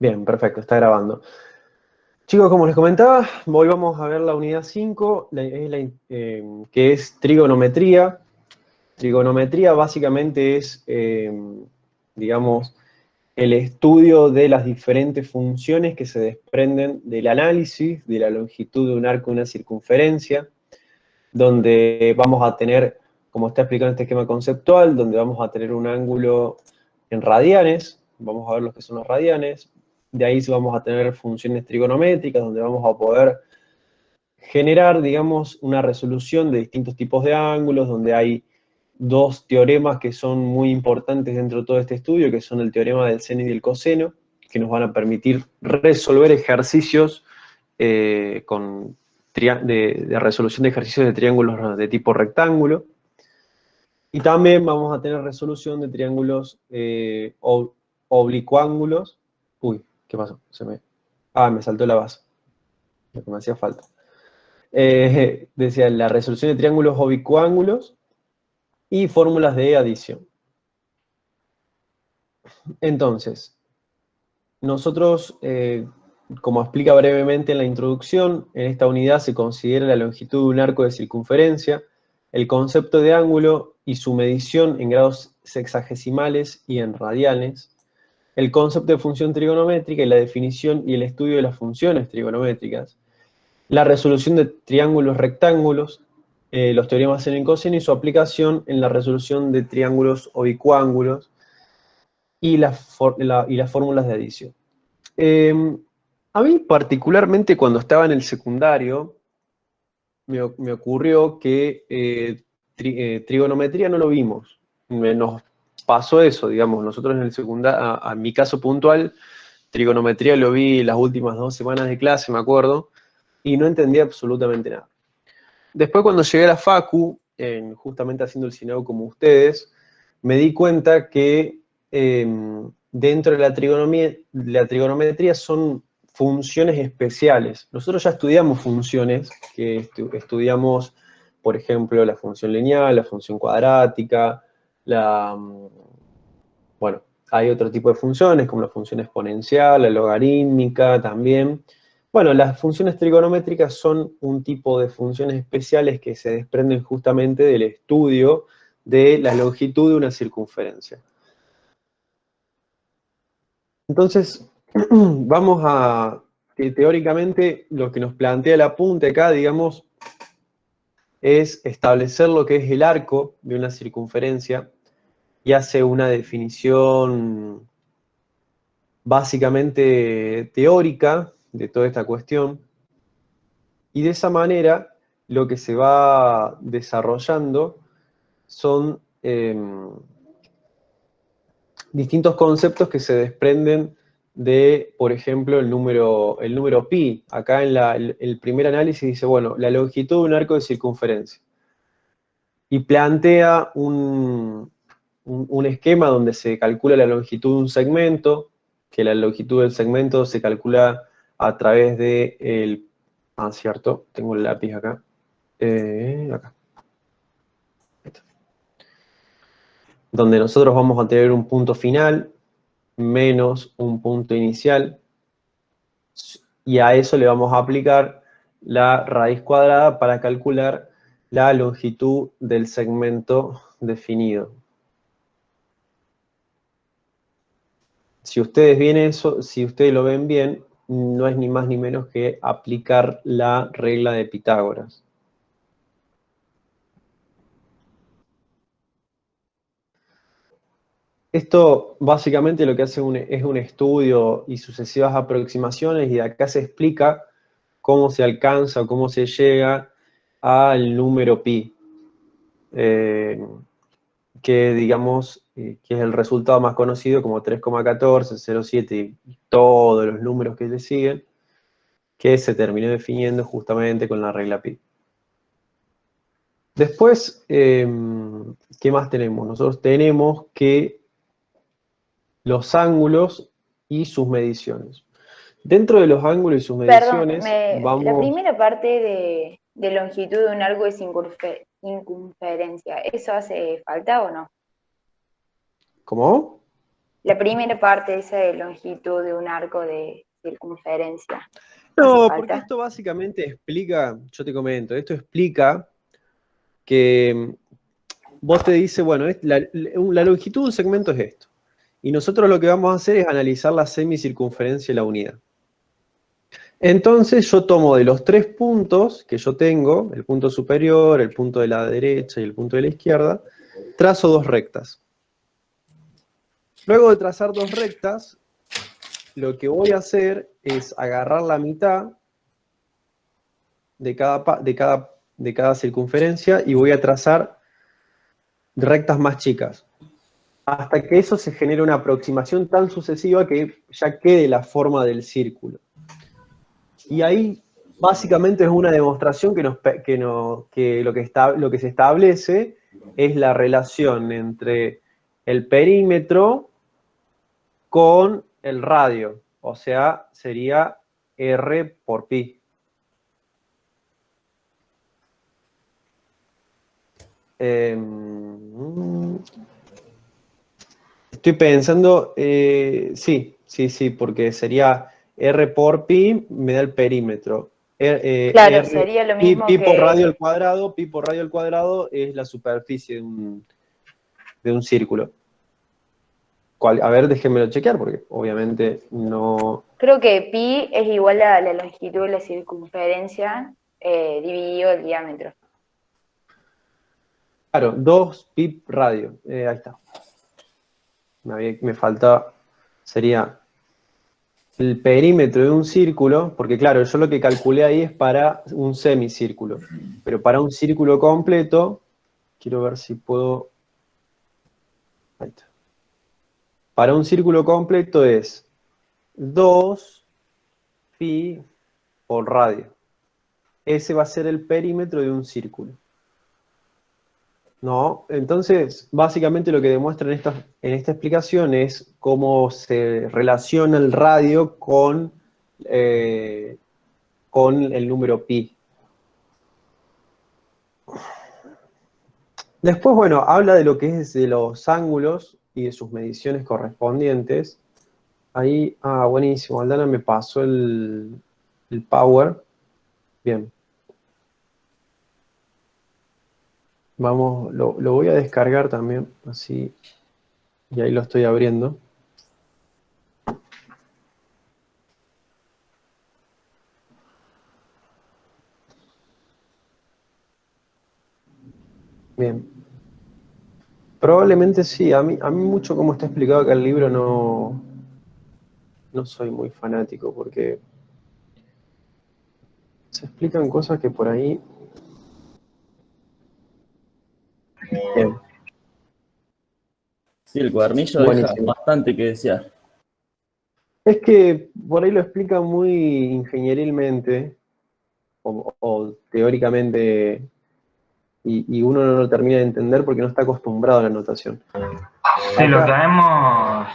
Bien, perfecto, está grabando. Chicos, como les comentaba, hoy vamos a ver la unidad 5, que es trigonometría. Trigonometría básicamente es, digamos, el estudio de las diferentes funciones que se desprenden del análisis de la longitud de un arco y una circunferencia, donde vamos a tener, como está explicado en este esquema conceptual, donde vamos a tener un ángulo en radianes, vamos a ver lo que son los radianes, de ahí vamos a tener funciones trigonométricas, donde vamos a poder generar, digamos, una resolución de distintos tipos de ángulos, donde hay dos teoremas que son muy importantes dentro de todo este estudio, que son el teorema del seno y del coseno, que nos van a permitir resolver ejercicios con de resolución de ejercicios de triángulos de tipo rectángulo. Y también vamos a tener resolución de triángulos oblicuángulos. Uy, ¿qué pasó? Me saltó la base, lo que me hacía falta. Decía la resolución de triángulos oblicuángulos y fórmulas de adición. Entonces, nosotros, como explica brevemente en la introducción, en esta unidad se considera la longitud de un arco de circunferencia, el concepto de ángulo y su medición en grados sexagesimales y en radianes, el concepto de función trigonométrica y la definición y el estudio de las funciones trigonométricas, la resolución de triángulos rectángulos, los teoremas seno y coseno y su aplicación en la resolución de triángulos oblicuángulos y las fórmulas de adición. Eh, a mí particularmente cuando estaba en el secundario, me ocurrió que trigonometría no lo vimos. Nos pasó eso, digamos, nosotros en el secundario, a mi caso puntual, trigonometría lo vi las últimas 2 semanas de clase, me acuerdo, y no entendía absolutamente nada. Después cuando llegué a la Facu, justamente haciendo el CINAU como ustedes, me di cuenta que dentro de la trigonometría son funciones especiales. Nosotros ya estudiamos funciones, que estudiamos, por ejemplo, la función lineal, la función cuadrática, bueno, hay otro tipo de funciones, como la función exponencial, la logarítmica también. Bueno, las funciones trigonométricas son un tipo de funciones especiales que se desprenden justamente del estudio de la longitud de una circunferencia. Entonces, vamos a, teóricamente, lo que nos plantea el apunte acá, digamos, es establecer lo que es el arco de una circunferencia y hace una definición básicamente teórica de toda esta cuestión, y de esa manera lo que se va desarrollando son distintos conceptos que se desprenden de, por ejemplo, el número pi. Acá en el primer análisis dice, bueno, la longitud de un arco de circunferencia. Y plantea un esquema donde se calcula la longitud de un segmento, que la longitud del segmento se calcula a través de el... Ah, cierto, tengo el lápiz acá. Acá. Donde nosotros vamos a tener un punto final menos un punto inicial, y a eso le vamos a aplicar la raíz cuadrada para calcular la longitud del segmento definido. Si ustedes ven eso, si ustedes lo ven bien, no es ni más ni menos que aplicar la regla de Pitágoras. Esto básicamente lo que hace es un estudio y sucesivas aproximaciones, y de acá se explica cómo se alcanza o cómo se llega al número pi, que digamos que es el resultado más conocido como 3,14, 0,7 y todos los números que le siguen, que se terminó definiendo justamente con la regla pi. Después, ¿qué más tenemos? Nosotros tenemos que los ángulos y sus mediciones. Dentro de los ángulos y sus Perdón, mediciones, la vamos... primera parte de longitud de un arco de circunferencia, ¿eso hace falta o no? ¿Cómo? la primera parte esa de longitud de un arco de circunferencia. ¿Hace No, porque falta? esto básicamente explica, yo te comento, esto explica que vos te dice, bueno, la longitud de un segmento es esto. Y nosotros lo que vamos a hacer es analizar la semicircunferencia de la unidad. Entonces yo tomo de los 3 puntos que yo tengo, el punto superior, el punto de la derecha y el punto de la izquierda, trazo 2 rectas. Luego de trazar 2 rectas, lo que voy a hacer es agarrar la mitad de cada circunferencia y voy a trazar rectas más chicas, hasta que eso se genere una aproximación tan sucesiva que ya quede la forma del círculo. Y ahí básicamente es una demostración que lo que se establece es la relación entre el perímetro con el radio, o sea, sería R por pi. Estoy pensando, sí, porque sería R por pi me da el perímetro. Claro, sería lo mismo Pi por radio que, al cuadrado, pi por radio al cuadrado es la superficie de un círculo. A ver, déjenmelo chequear, porque obviamente no... creo que pi es igual a la longitud de la circunferencia dividido el diámetro. Claro, 2 pi radio. Ahí está. Me falta, sería el perímetro de un círculo, porque claro, yo lo que calculé ahí es para un semicírculo, pero para un círculo completo, quiero ver si puedo... Ahí está. Para un círculo completo es 2 pi por radio. Ese va a ser el perímetro de un círculo. ¿No? Entonces, básicamente lo que demuestra en esta explicación es cómo se relaciona el radio con el número pi. Después, bueno, habla de lo que es de los ángulos y de sus mediciones correspondientes. Ahí, buenísimo, Aldana me pasó el power. Bien. Vamos, lo voy a descargar también, así, y ahí lo estoy abriendo. Bien. Probablemente sí, a mí mucho como está explicado acá el libro no soy muy fanático, porque se explican cosas que por ahí... Bien, Sí, el cuadernillo deja buenísimo. bastante que desear. Es que por ahí lo explican muy ingenierilmente, o teóricamente, y uno no lo termina de entender porque no está acostumbrado a la notación. Sí, lo que Acá, vemos,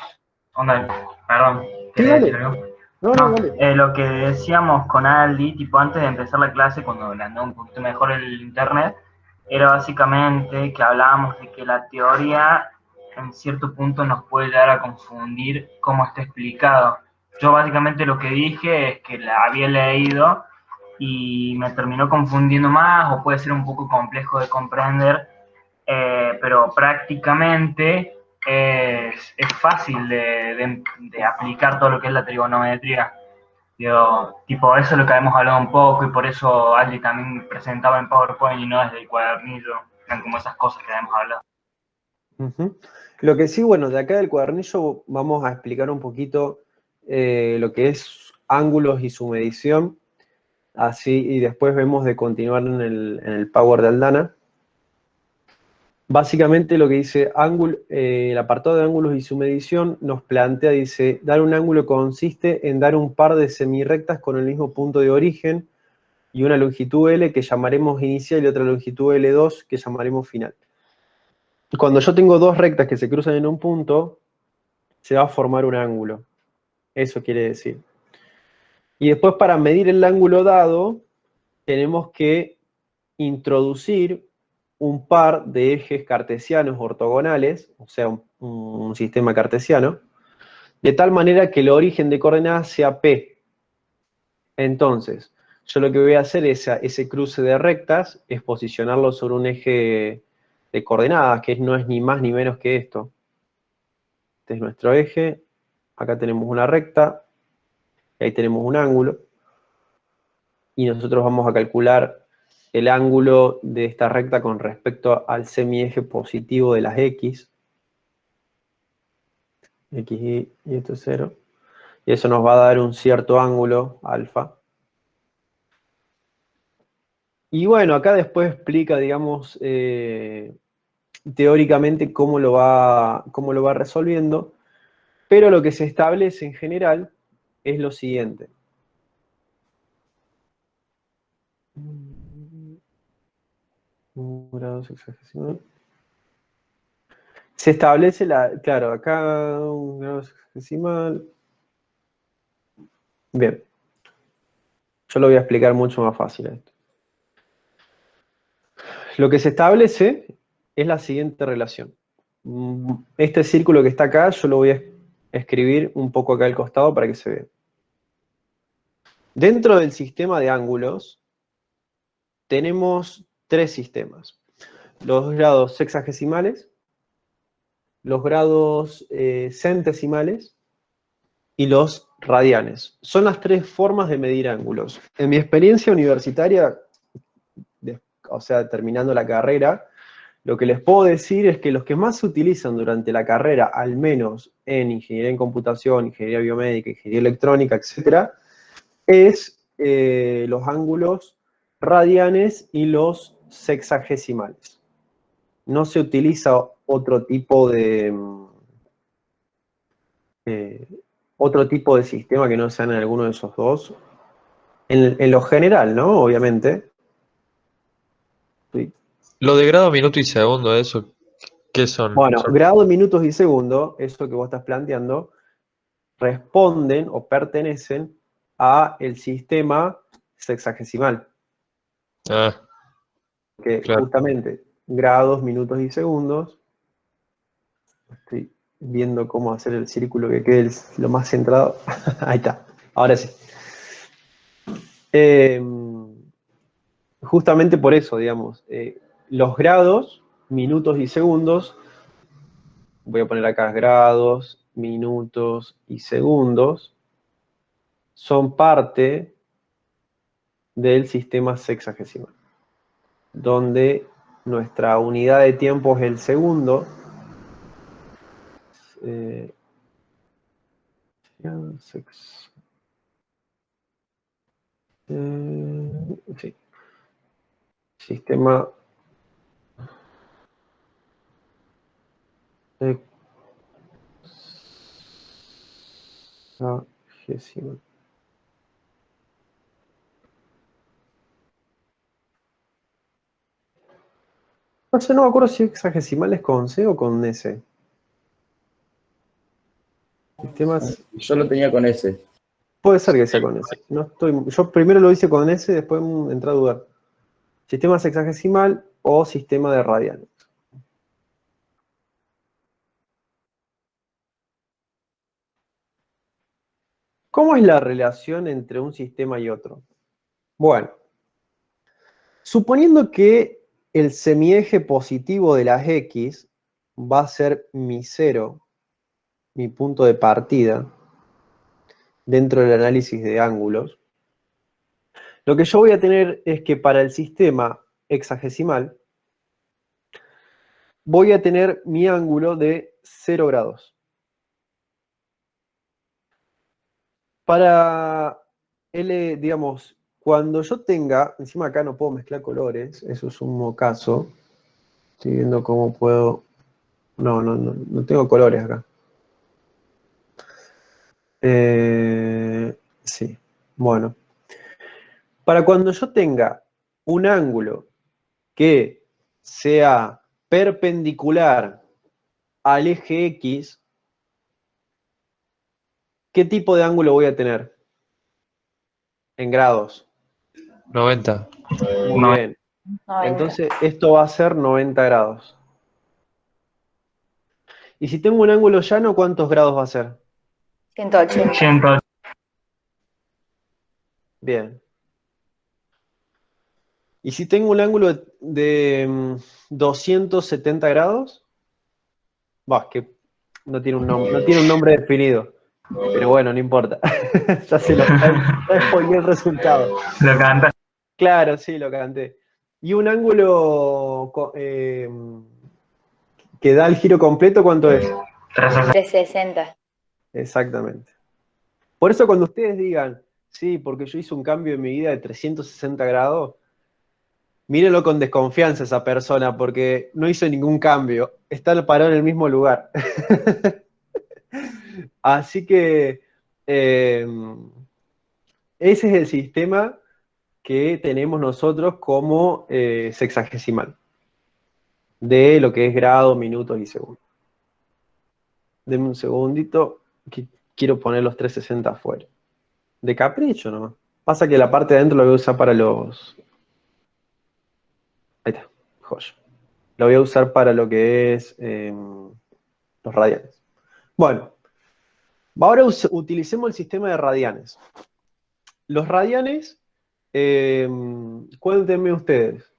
onda, perdón, sí, ¿querés decir dale. algo? No, No, dale. lo que decíamos con Aldi, tipo antes de empezar la clase, cuando le andó un poquito mejor el internet, era básicamente que hablábamos de que la teoría en cierto punto nos puede llegar a confundir cómo está explicado. Yo básicamente lo que dije es que la había leído y me terminó confundiendo más o puede ser un poco complejo de comprender, pero prácticamente es fácil de aplicar todo lo que es la trigonometría. Digo, tipo, eso es lo que hemos hablado un poco y por eso Aldi también presentaba en PowerPoint y no desde el cuadernillo. Eran como esas cosas que hemos hablado. Ujú. Lo que sí, bueno, de acá del cuadernillo vamos a explicar un poquito lo que es ángulos y su medición, así, y después vemos de continuar en el Power de Aldana. Básicamente lo que dice el apartado de ángulos y su medición nos plantea, dice, dar un ángulo consiste en dar un par de semirrectas con el mismo punto de origen y una longitud L que llamaremos inicial y otra longitud L2 que llamaremos final. Cuando yo tengo 2 rectas que se cruzan en un punto, se va a formar un ángulo. Eso quiere decir. Y después para medir el ángulo dado, tenemos que introducir par de ejes cartesianos ortogonales, o sea, un sistema cartesiano, de tal manera que el origen de coordenadas sea P. Entonces, yo lo que voy a hacer es ese cruce de rectas, es posicionarlo sobre un eje de coordenadas, que no es ni más ni menos que esto. Este es nuestro eje, acá tenemos una recta, y ahí tenemos un ángulo, y nosotros vamos a calcular el ángulo de esta recta con respecto al semieje positivo de las X. X y esto es 0. Y eso nos va a dar un cierto ángulo, alfa. Y bueno, acá después explica, digamos, teóricamente cómo lo va resolviendo, pero lo que se establece en general es lo siguiente. Un grado sexagesimal. Se establece claro, acá un grado sexagesimal. Bien. Yo lo voy a explicar mucho más fácil a esto. Lo que se establece es la siguiente relación. Este círculo que está acá, yo lo voy a escribir un poco acá al costado para que se vea. Dentro del sistema de ángulos, tenemos tres sistemas. Los grados sexagesimales, los grados centesimales y los radianes. Son las tres formas de medir ángulos. En mi experiencia universitaria, o sea, terminando la carrera, lo que les puedo decir es que los que más se utilizan durante la carrera, al menos en ingeniería en computación, ingeniería biomédica, ingeniería electrónica, etc., es los ángulos radianes y los sexagesimales. No se utiliza otro tipo de sistema que no sean en alguno de esos dos. En lo general, ¿no? Obviamente. Sí. Lo de grado, minuto y segundo, ¿eso qué son? Bueno, grado, minutos y segundo, eso que vos estás planteando, responden o pertenecen a el sistema sexagesimal. Ah, Que claro. justamente grados, minutos y segundos. Estoy viendo cómo hacer el círculo que quede lo más centrado. Ahí está, ahora sí. Justamente por eso, digamos, los grados, minutos y segundos, voy a poner acá grados, minutos y segundos, son parte del sistema sexagesimal, donde nuestra unidad de tiempo es el segundo. Sí. Sistema sexagesimal. No sé, no me acuerdo si hexagesimal es con C o con S. Sistemas. Yo lo tenía con ese. Puede ser que sea con S. Yo primero lo hice con S, después entré a dudar. Sistema sexagesimal o sistema de radianes. ¿Cómo es la relación entre un sistema y otro? Bueno, suponiendo que el semieje positivo de las X va a ser mi cero, mi punto de partida, dentro del análisis de ángulos, lo que yo voy a tener es que para el sistema hexagesimal voy a tener mi ángulo de 0 grados. Para digamos, cuando yo tenga, encima acá no puedo mezclar colores, eso es un mocazo. Estoy viendo cómo puedo. No tengo colores acá. Sí, bueno. Para cuando yo tenga un ángulo que sea perpendicular al eje X, ¿qué tipo de ángulo voy a tener? En grados. 90. Muy bien. Entonces, esto va a ser 90 grados. Y si tengo un ángulo llano, ¿cuántos grados va a ser? 180. 180. Bien. ¿Y si tengo un ángulo de 270 grados? Va, que no tiene un nombre definido. Pero bueno, no importa. Ya spoileé el resultado. Lo cantas. Claro, sí, lo canté. ¿Y un ángulo que da el giro completo, cuánto es? 360. Exactamente. Por eso cuando ustedes digan, sí, porque yo hice un cambio en mi vida de 360 grados, mírenlo con desconfianza a esa persona, porque no hizo ningún cambio. Está parado en el mismo lugar. Así que ese es el sistema que tenemos nosotros como sexagesimal, de lo que es grado, minutos y segundos. Denme un segundito, que quiero poner los 360 afuera. De capricho, ¿no? Pasa que la parte de adentro lo voy a usar para los... Ahí está, joya. Lo voy a usar para lo que es los radianes. Bueno, ahora utilicemos el sistema de radianes. Los radianes, cuéntenme ustedes,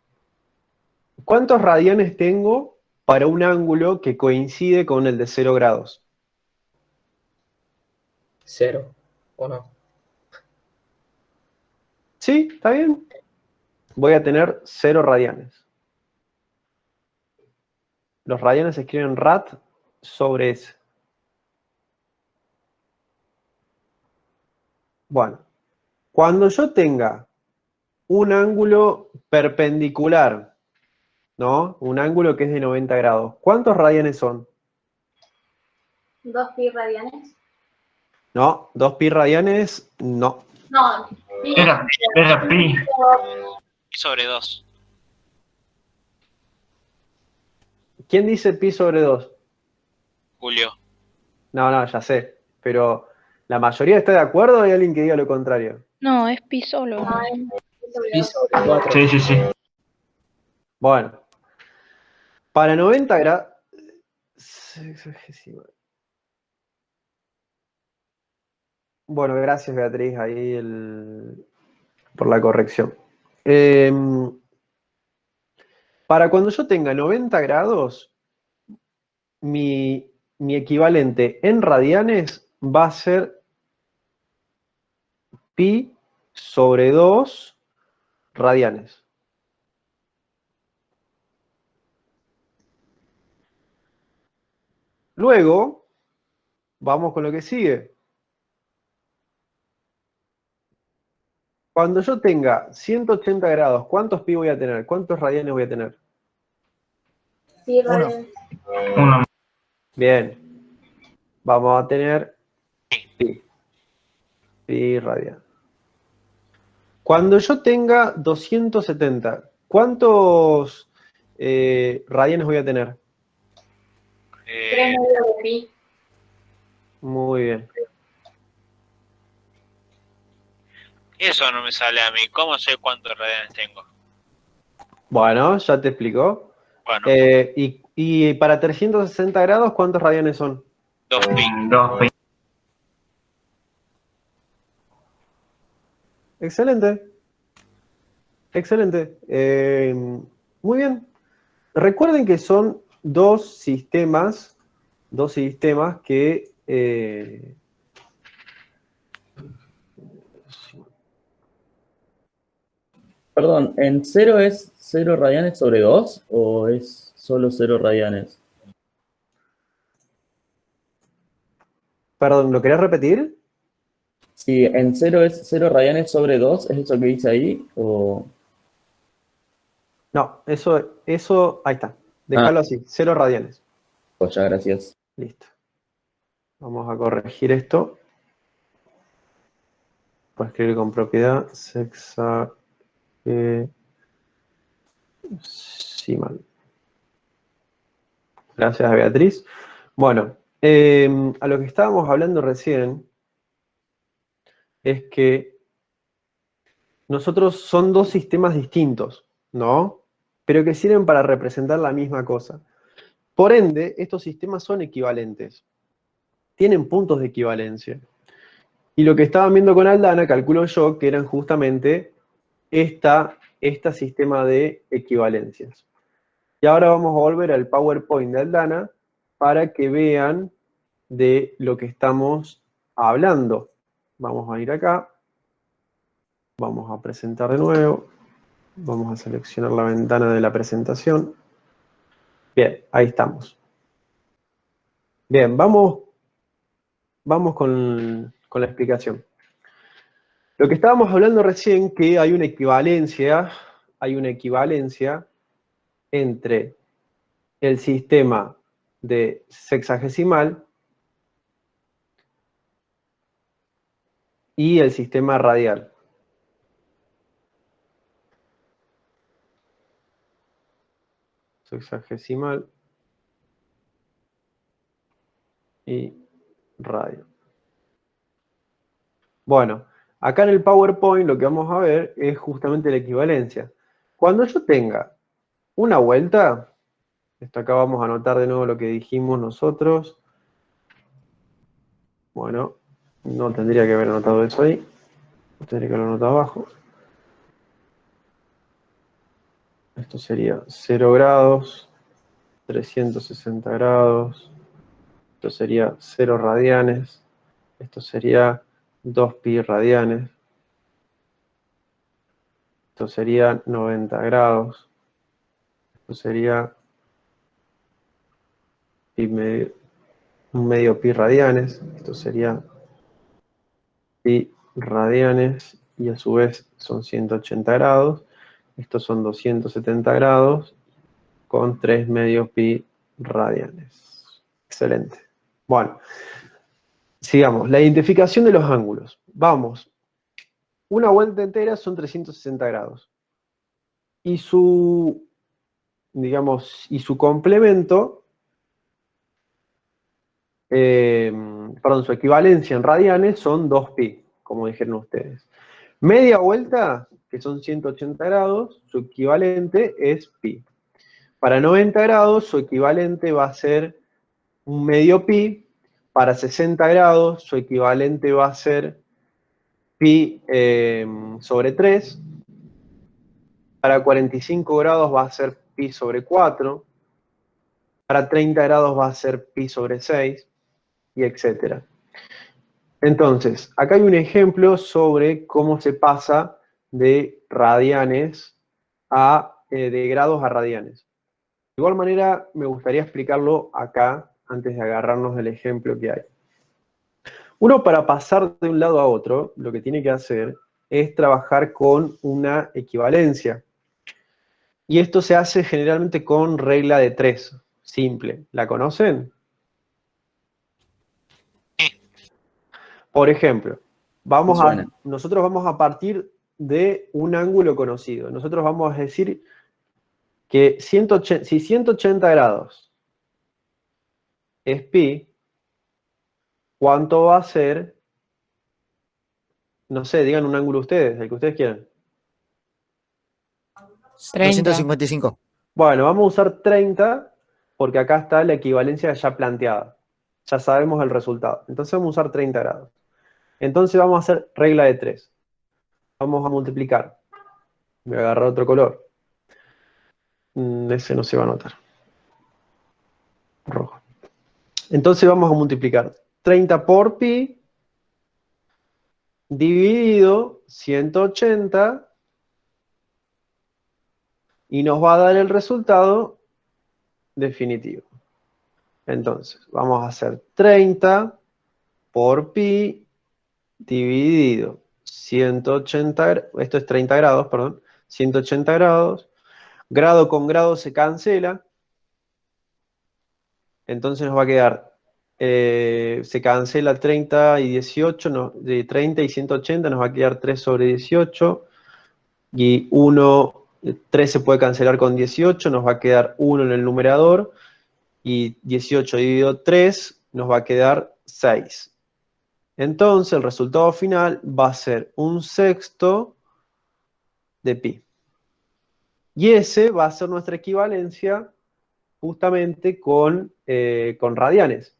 ¿cuántos radianes tengo para un ángulo que coincide con el de 0 grados? 0, ¿o no? ¿Sí? ¿Está bien? Voy a tener 0 radianes. Los radianes se escriben rad sobre S. Bueno, cuando yo tenga un ángulo perpendicular, ¿no? Un ángulo que es de 90 grados, ¿cuántos radianes son? 2 pi radianes. No, 2 pi radianes, no. No, pi. Era pi. Pi sobre 2. ¿Quién dice pi sobre 2? Julio. No, ya sé, pero ¿la mayoría está de acuerdo o hay alguien que diga lo contrario? No, es pi solo. Pi sobre 4. Sí, sí, sí. Bueno, para 90 grados... Bueno, gracias Beatriz ahí por la corrección. Para cuando yo tenga 90 grados, mi equivalente en radianes va a ser pi sobre 2 radianes. Luego, vamos con lo que sigue. Cuando yo tenga 180 grados, ¿cuántos pi voy a tener? ¿Cuántos radianes voy a tener? Pi radianes. 1. Bien. Vamos a tener pi. Pi radian. Cuando yo tenga 270, ¿cuántos radianes voy a tener? 3 medios de pi. Muy bien. Eso no me sale a mí. ¿Cómo sé cuántos radianes tengo? Bueno, ya te explico. Bueno, Y para 360 grados, ¿cuántos radianes son? 2 pi. 2 pi. Excelente. Excelente. Muy bien. Recuerden que son dos sistemas que Perdón, ¿en 0 es 0 radianes sobre 2 o es solo 0 radianes? Perdón, ¿lo querés repetir? Si en 0 es 0 radianes sobre 2, ¿es eso que dice ahí? O... No, eso, ahí está. Déjalo así, 0 radianes. Pues ya, gracias. Listo. Vamos a corregir esto. Para escribir con propiedad, sexagesimal. Gracias, Beatriz. Bueno, a lo que estábamos hablando recién es que nosotros son dos sistemas distintos, ¿no? Pero que sirven para representar la misma cosa. Por ende, estos sistemas son equivalentes. tienen puntos de equivalencia. Y lo que estaban viendo con Aldana, calculo yo, que eran justamente este sistema de equivalencias. Y ahora vamos a volver al PowerPoint de Aldana para que vean de lo que estamos hablando. Vamos a ir acá. Vamos a presentar de nuevo. Vamos a seleccionar la ventana de la presentación. Bien, ahí estamos. Bien, vamos con la explicación. Lo que estábamos hablando recién, que hay una equivalencia entre el sistema de sexagesimal y el sistema radial. Sexagesimal y radio. Bueno, acá en el PowerPoint lo que vamos a ver es justamente la equivalencia. Cuando yo tenga una vuelta, esto acá vamos a anotar de nuevo lo que dijimos nosotros. Bueno, no tendría que haber anotado eso ahí. Tendría que haberlo anotado abajo. Esto sería 0 grados, 360 grados. Esto sería 0 radianes. Esto sería 2 pi radianes. Esto sería 90 grados. Esto sería un medio pi radianes. Esto sería pi radianes. Y a su vez son 180 grados. Estos son 270 grados con 3 medios pi radianes. Excelente. Bueno, sigamos. La identificación de los ángulos. Vamos. Una vuelta entera son 360 grados. Y su, digamos, y su complemento, su equivalencia en radianes son 2pi, como dijeron ustedes. Media vuelta, que son 180 grados, su equivalente es pi. Para 90 grados, su equivalente va a ser un medio pi. Para 60 grados, su equivalente va a ser pi sobre 3. Para 45 grados va a ser pi sobre 4. Para 30 grados va a ser pi sobre 6, y etcétera. Entonces, acá hay un ejemplo sobre cómo se pasa de radianes de grados a radianes. De igual manera, me gustaría explicarlo acá, antes de agarrarnos del ejemplo que hay. Uno, para pasar de un lado a otro, lo que tiene que hacer es trabajar con una equivalencia. Y esto se hace generalmente con regla de 3, simple. ¿La conocen? Por ejemplo, nosotros vamos a partir de un ángulo conocido. Nosotros vamos a decir que si 180 grados es pi, ¿cuánto va a ser? No sé, digan un ángulo ustedes, el que ustedes quieran. 255. Bueno, vamos a usar 30 porque acá está la equivalencia ya planteada. Ya sabemos el resultado. Entonces vamos a usar 30 grados. Entonces vamos a hacer regla de 3. Vamos a multiplicar. Voy a agarrar otro color. Ese no se va a notar. Rojo. Entonces vamos a multiplicar 30 por pi dividido 180 y nos va a dar el resultado definitivo. Entonces, vamos a hacer 30 por pi dividido 180, esto es 30 grados, perdón, 180 grados, grado con grado se cancela, entonces nos va a quedar, se cancela 30 y 18, de 30 y 180 nos va a quedar 3 sobre 18, y 3 se puede cancelar con 18, nos va a quedar 1 en el numerador, y 18 dividido 3 nos va a quedar 6. Entonces el resultado final va a ser 1/6 de pi. Y ese va a ser nuestra equivalencia justamente con radianes.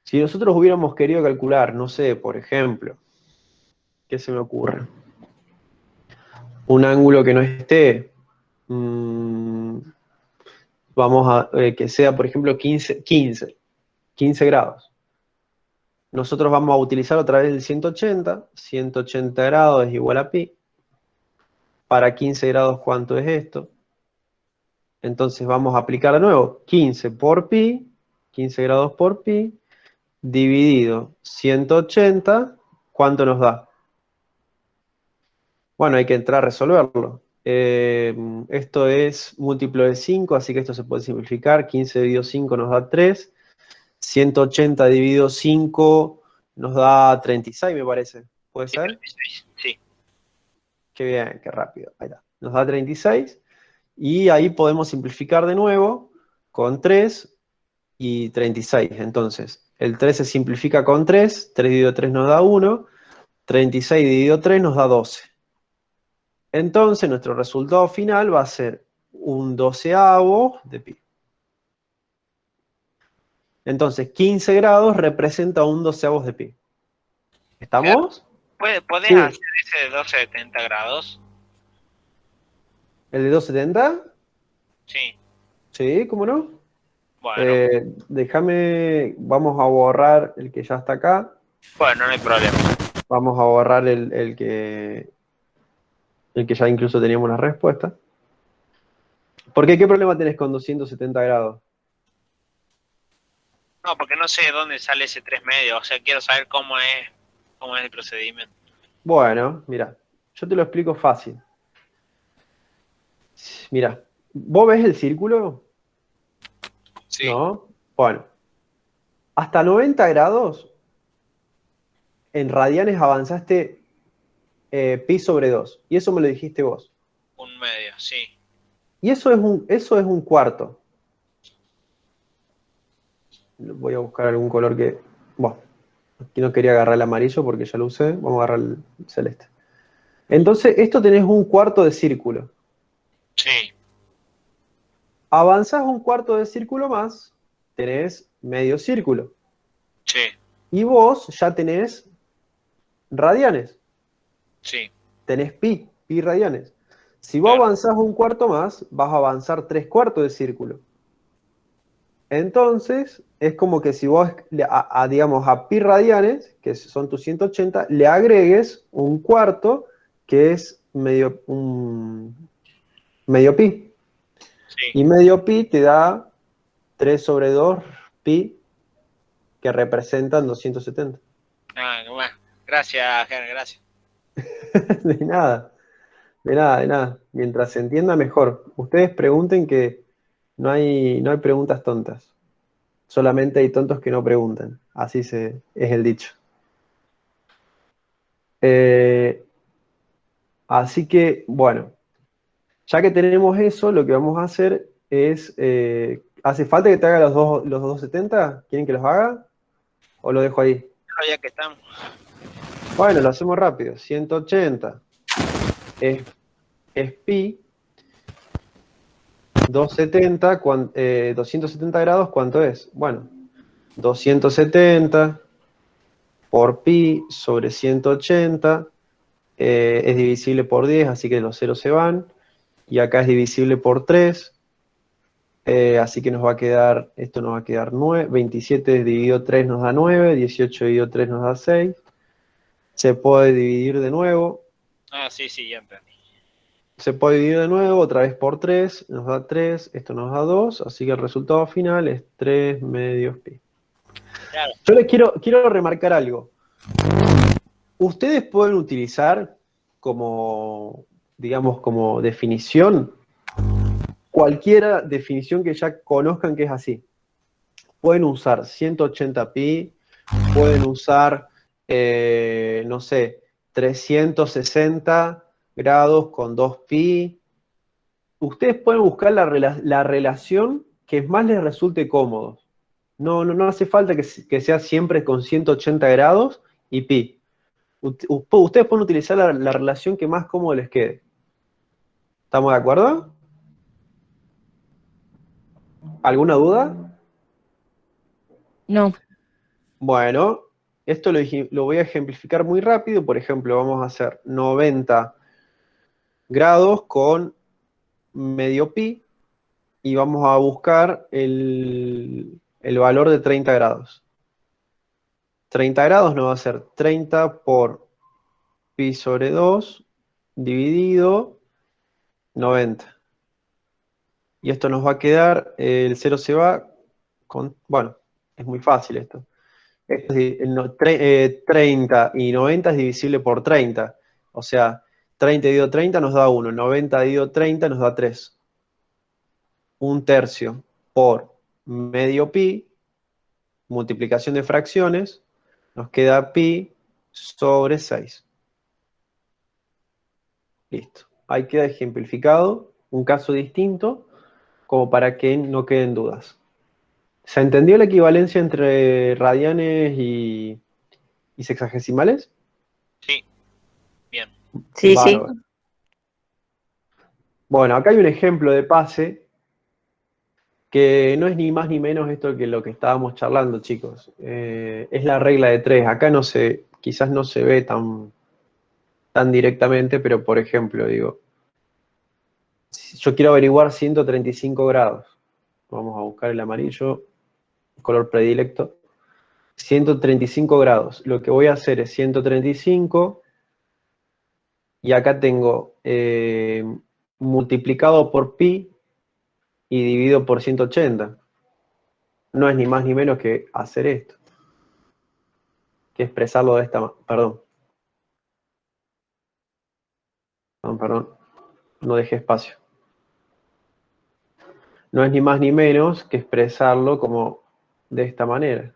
Si nosotros hubiéramos querido calcular, no sé, por ejemplo, ¿qué se me ocurre? Un ángulo que no esté, vamos a que sea, por ejemplo, 15 grados. Nosotros vamos a utilizar otra vez el 180. 180 grados es igual a pi. Para 15 grados, ¿cuánto es esto? Entonces vamos a aplicar de nuevo 15 por pi, 15 grados por pi, dividido 180, ¿cuánto nos da? Bueno, hay que entrar a resolverlo. Esto es múltiplo de 5, así que esto se puede simplificar. 15 dividido 5 nos da 3. 180 dividido 5 nos da 36, me parece. ¿Puede Sí, ser? 36, sí. Qué bien, qué rápido. Ahí está. Nos da 36. Y ahí podemos simplificar de nuevo con 3 y 36. Entonces, el 3 se simplifica con 3. 3 dividido 3 nos da 1. 36 dividido 3 nos da 12. Entonces, nuestro resultado final va a ser un doceavo de pi. Entonces, 15 grados representa un doceavo de pi. ¿Estamos? ¿Podés Sí. hacer ese de 1270 grados? ¿El de 270? Sí. Sí, ¿cómo no? Bueno, Déjame, vamos a borrar el que ya está acá. bueno, no hay problema. Vamos a borrar el que ya incluso teníamos la respuesta. ¿Por qué? ¿Qué problema tenés con 270 grados? No, porque no sé de dónde sale ese 3 medio, o sea, quiero saber cómo es el procedimiento. Bueno, mira, yo te lo explico fácil. Mira, ¿vos ves el círculo? Sí. ¿No? Bueno, hasta 90 grados en radianes avanzaste pi sobre 2. Y eso me lo dijiste vos. Un medio, sí. Y eso es un cuarto. Voy a buscar algún color que... Bueno, aquí no quería agarrar el amarillo porque ya lo usé. Vamos a agarrar el celeste. Entonces, esto tenés un cuarto de círculo. Sí. Avanzás un cuarto de círculo más, tenés medio círculo. Sí. Y vos ya tenés radianes. Sí. Tenés pi radianes. Si vos Claro. avanzás un cuarto más, vas a avanzar 3/4 de círculo. Entonces, es como que si vos, digamos, a pi radianes, que son tus 180, le agregues un cuarto, que es medio pi. Sí. Y medio pi te da 3 sobre 2 pi, que representan 270. Ah, bueno. Gracias, Ger, gracias. De nada, de nada, de nada. Mientras se entienda mejor. Ustedes pregunten, que no hay preguntas tontas. Solamente hay tontos que no preguntan. Es el dicho. Así que, bueno, ya que tenemos eso, lo que vamos a hacer es... ¿hace falta que te haga los 270? ¿Quieren que los haga? ¿O lo dejo ahí? Pero ya que estamos. Bueno, lo hacemos rápido. 180 es pi. 270 grados, ¿cuánto es? Bueno, 270 por pi sobre 180 es divisible por 10, así que los ceros se van. Y acá es divisible por 3, así que esto nos va a quedar 9. 27 dividido 3 nos da 9, 18 dividido 3 nos da 6. Se puede dividir de nuevo. Ah, sí, ya entendí. Se puede dividir de nuevo, otra vez por 3, nos da 3, esto nos da 2, así que el resultado final es 3 medios pi. Claro. Yo les quiero remarcar algo. Ustedes pueden utilizar como, digamos, como definición, cualquier definición que ya conozcan que es así. Pueden usar 180 pi, pueden usar, no sé, 360 grados con 2 pi. Ustedes pueden buscar la relación que más les resulte cómodo. No hace falta que sea siempre con 180 grados y pi. Ustedes pueden utilizar la relación que más cómodo les quede. ¿Estamos de acuerdo? ¿Alguna duda? No. Bueno, esto lo voy a ejemplificar muy rápido. Por ejemplo, vamos a hacer 90 grados con medio pi y vamos a buscar el valor de 30 grados. 30 grados nos va a ser 30 por pi sobre 2 dividido 90. Y esto nos va a quedar, el 0 se va con, bueno, es muy fácil esto. 30 y 90 es divisible por 30. O sea, 30 dividido 30 nos da 1, 90 dividido 30 nos da 3. Un tercio por medio pi, multiplicación de fracciones, nos queda pi sobre 6. Listo. Ahí queda ejemplificado un caso distinto, como para que no queden dudas. ¿Se entendió la equivalencia entre radianes y sexagesimales? Sí, bien. Sí, Bárbaro. sí. Bueno, acá hay un ejemplo de pase que no es ni más ni menos esto que lo que estábamos charlando, chicos. Es la regla de 3. Acá no se, quizás no se ve tan directamente, pero por ejemplo, digo, si yo quiero averiguar 135 grados. Vamos a buscar el amarillo, color predilecto. 135 grados. Lo que voy a hacer es 135 y acá tengo multiplicado por pi y dividido por 180. No es ni más ni menos que hacer esto. Que expresarlo de esta manera. Perdón. No dejé espacio. No es ni más ni menos que expresarlo como de esta manera.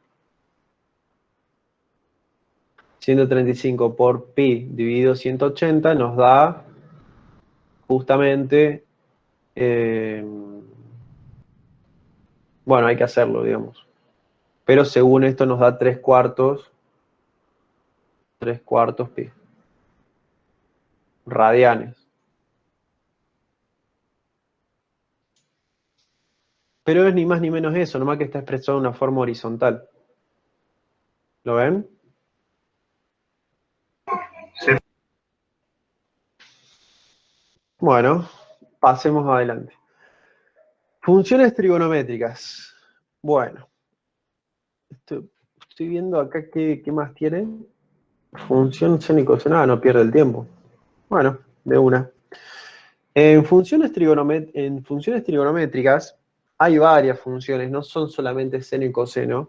135 por pi dividido 180 nos da justamente, bueno, hay que hacerlo, digamos. Pero según esto nos da 3/4 pi. Radianes. Pero es ni más ni menos eso, nomás que está expresado de una forma horizontal. ¿Lo ven? Sí. Bueno, pasemos adelante. Funciones trigonométricas. Bueno, estoy viendo acá qué más tienen. Función seno y coseno, no pierde el tiempo. Bueno, de una. En funciones trigonométricas hay varias funciones, no son solamente seno y coseno.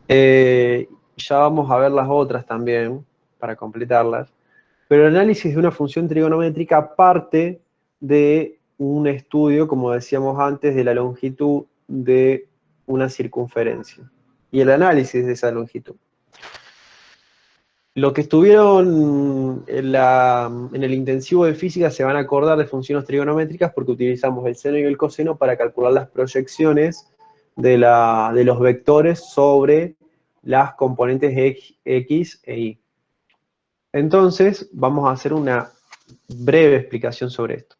Ya vamos a ver las otras también, para completarlas. Pero el análisis de una función trigonométrica parte de un estudio, como decíamos antes, de la longitud de una circunferencia. Y el análisis de esa longitud. Los que estuvieron en el intensivo de física se van a acordar de funciones trigonométricas porque utilizamos el seno y el coseno para calcular las proyecciones de los vectores sobre las componentes x e y. Entonces, vamos a hacer una breve explicación sobre esto.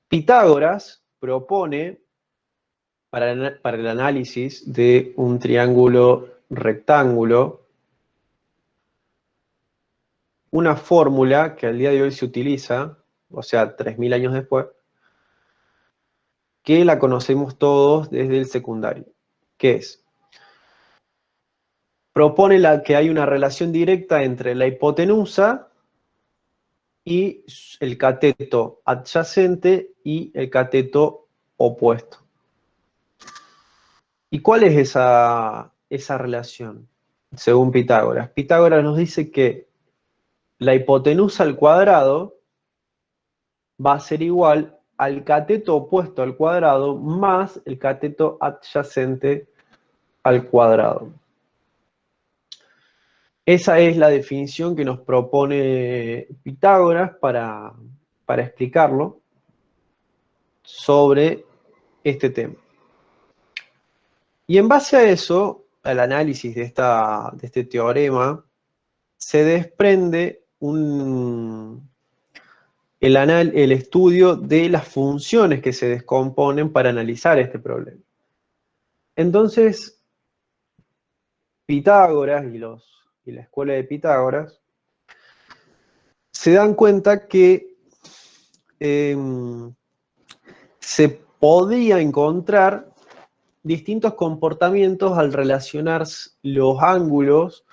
Pitágoras propone, para el análisis de un triángulo rectángulo, una fórmula que al día de hoy se utiliza, o sea, 3000 años después, que la conocemos todos desde el secundario, que es, propone que hay una relación directa entre la hipotenusa y el cateto adyacente y el cateto opuesto. ¿Y cuál es esa relación? Según Pitágoras. Pitágoras nos dice que la hipotenusa al cuadrado va a ser igual al cateto opuesto al cuadrado más el cateto adyacente al cuadrado. Esa es la definición que nos propone Pitágoras para explicarlo sobre este tema. Y en base a eso, al análisis de este teorema, se desprende el estudio de las funciones que se descomponen para analizar este problema. Entonces, Pitágoras y la escuela de Pitágoras se dan cuenta que se podía encontrar distintos comportamientos al relacionar los ángulos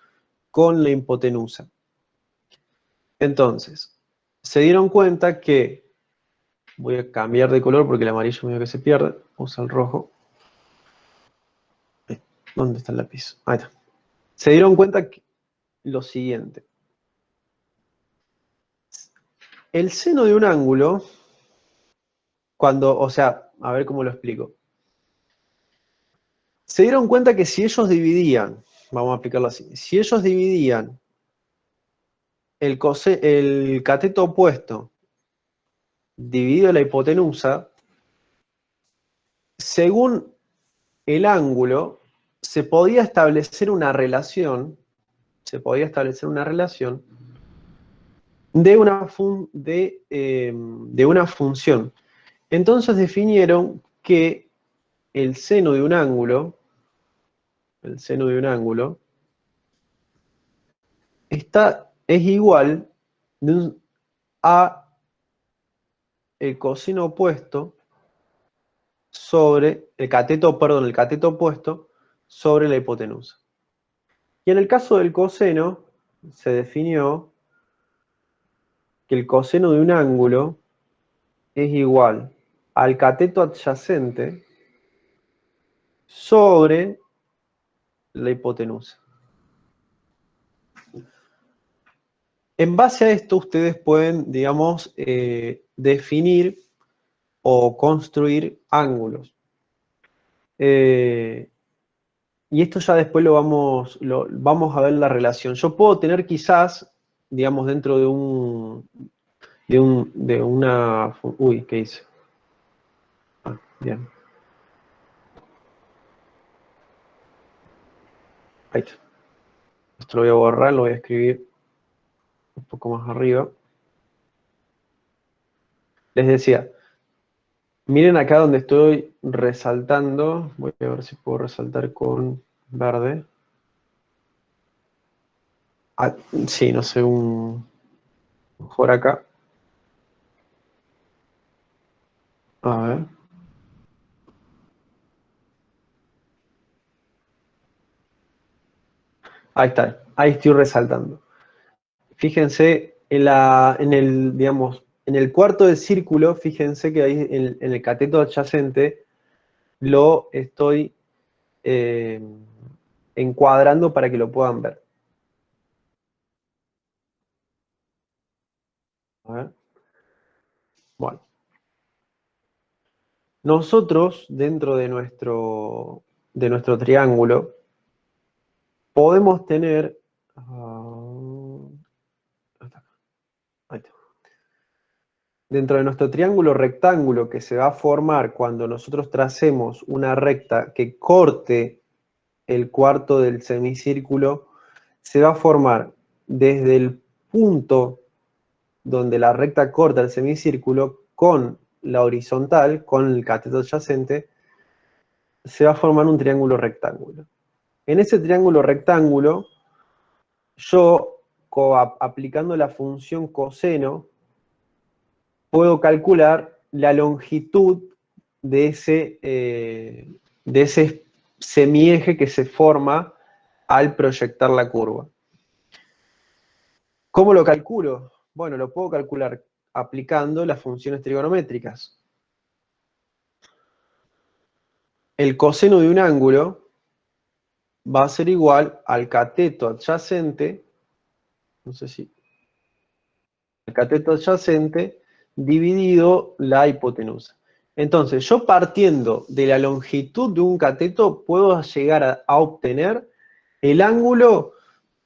con la hipotenusa. Entonces, se dieron cuenta que, voy a cambiar de color porque el amarillo medio que se pierde, usa el rojo. ¿Dónde está el lápiz? Ahí está. Se dieron cuenta que lo siguiente. El seno de un ángulo, o sea, a ver cómo lo explico. Se dieron cuenta que si ellos dividían, vamos a aplicarlo así, si ellos dividían el cateto opuesto dividido la hipotenusa, según el ángulo, se podía establecer una relación de una función. Entonces definieron que el seno de un ángulo es igual a el coseno opuesto sobre el cateto opuesto sobre la hipotenusa. Y en el caso del coseno, se definió que el coseno de un ángulo es igual al cateto adyacente sobre la hipotenusa. En base a esto, ustedes pueden, digamos, definir o construir ángulos. Y esto ya después vamos a ver la relación. Yo puedo tener quizás, digamos, dentro de una... Uy, ¿qué hice? Ah, bien. Ahí está. Esto lo voy a borrar, lo voy a escribir un poco más arriba. Les decía, miren acá donde estoy resaltando. Voy a ver si puedo resaltar con verde. Ah, sí, no sé, mejor acá. A ver. Ahí está, ahí estoy resaltando. Fíjense digamos, en el cuarto del círculo, fíjense que ahí en el cateto adyacente lo estoy encuadrando para que lo puedan ver. A ver. Bueno. Nosotros, dentro de nuestro triángulo, podemos tener... ahí está. Dentro de nuestro triángulo rectángulo que se va a formar cuando nosotros tracemos una recta que corte el cuarto del semicírculo, se va a formar desde el punto donde la recta corta el semicírculo con la horizontal, con el cateto adyacente, se va a formar un triángulo rectángulo. En ese triángulo rectángulo, yo, aplicando la función coseno, puedo calcular la longitud de ese semieje que se forma al proyectar la curva. ¿Cómo lo calculo? Bueno, lo puedo calcular aplicando las funciones trigonométricas. El coseno de un ángulo va a ser igual al cateto adyacente, no sé si, el cateto adyacente dividido la hipotenusa. Entonces, yo partiendo de la longitud de un cateto, puedo llegar a obtener el ángulo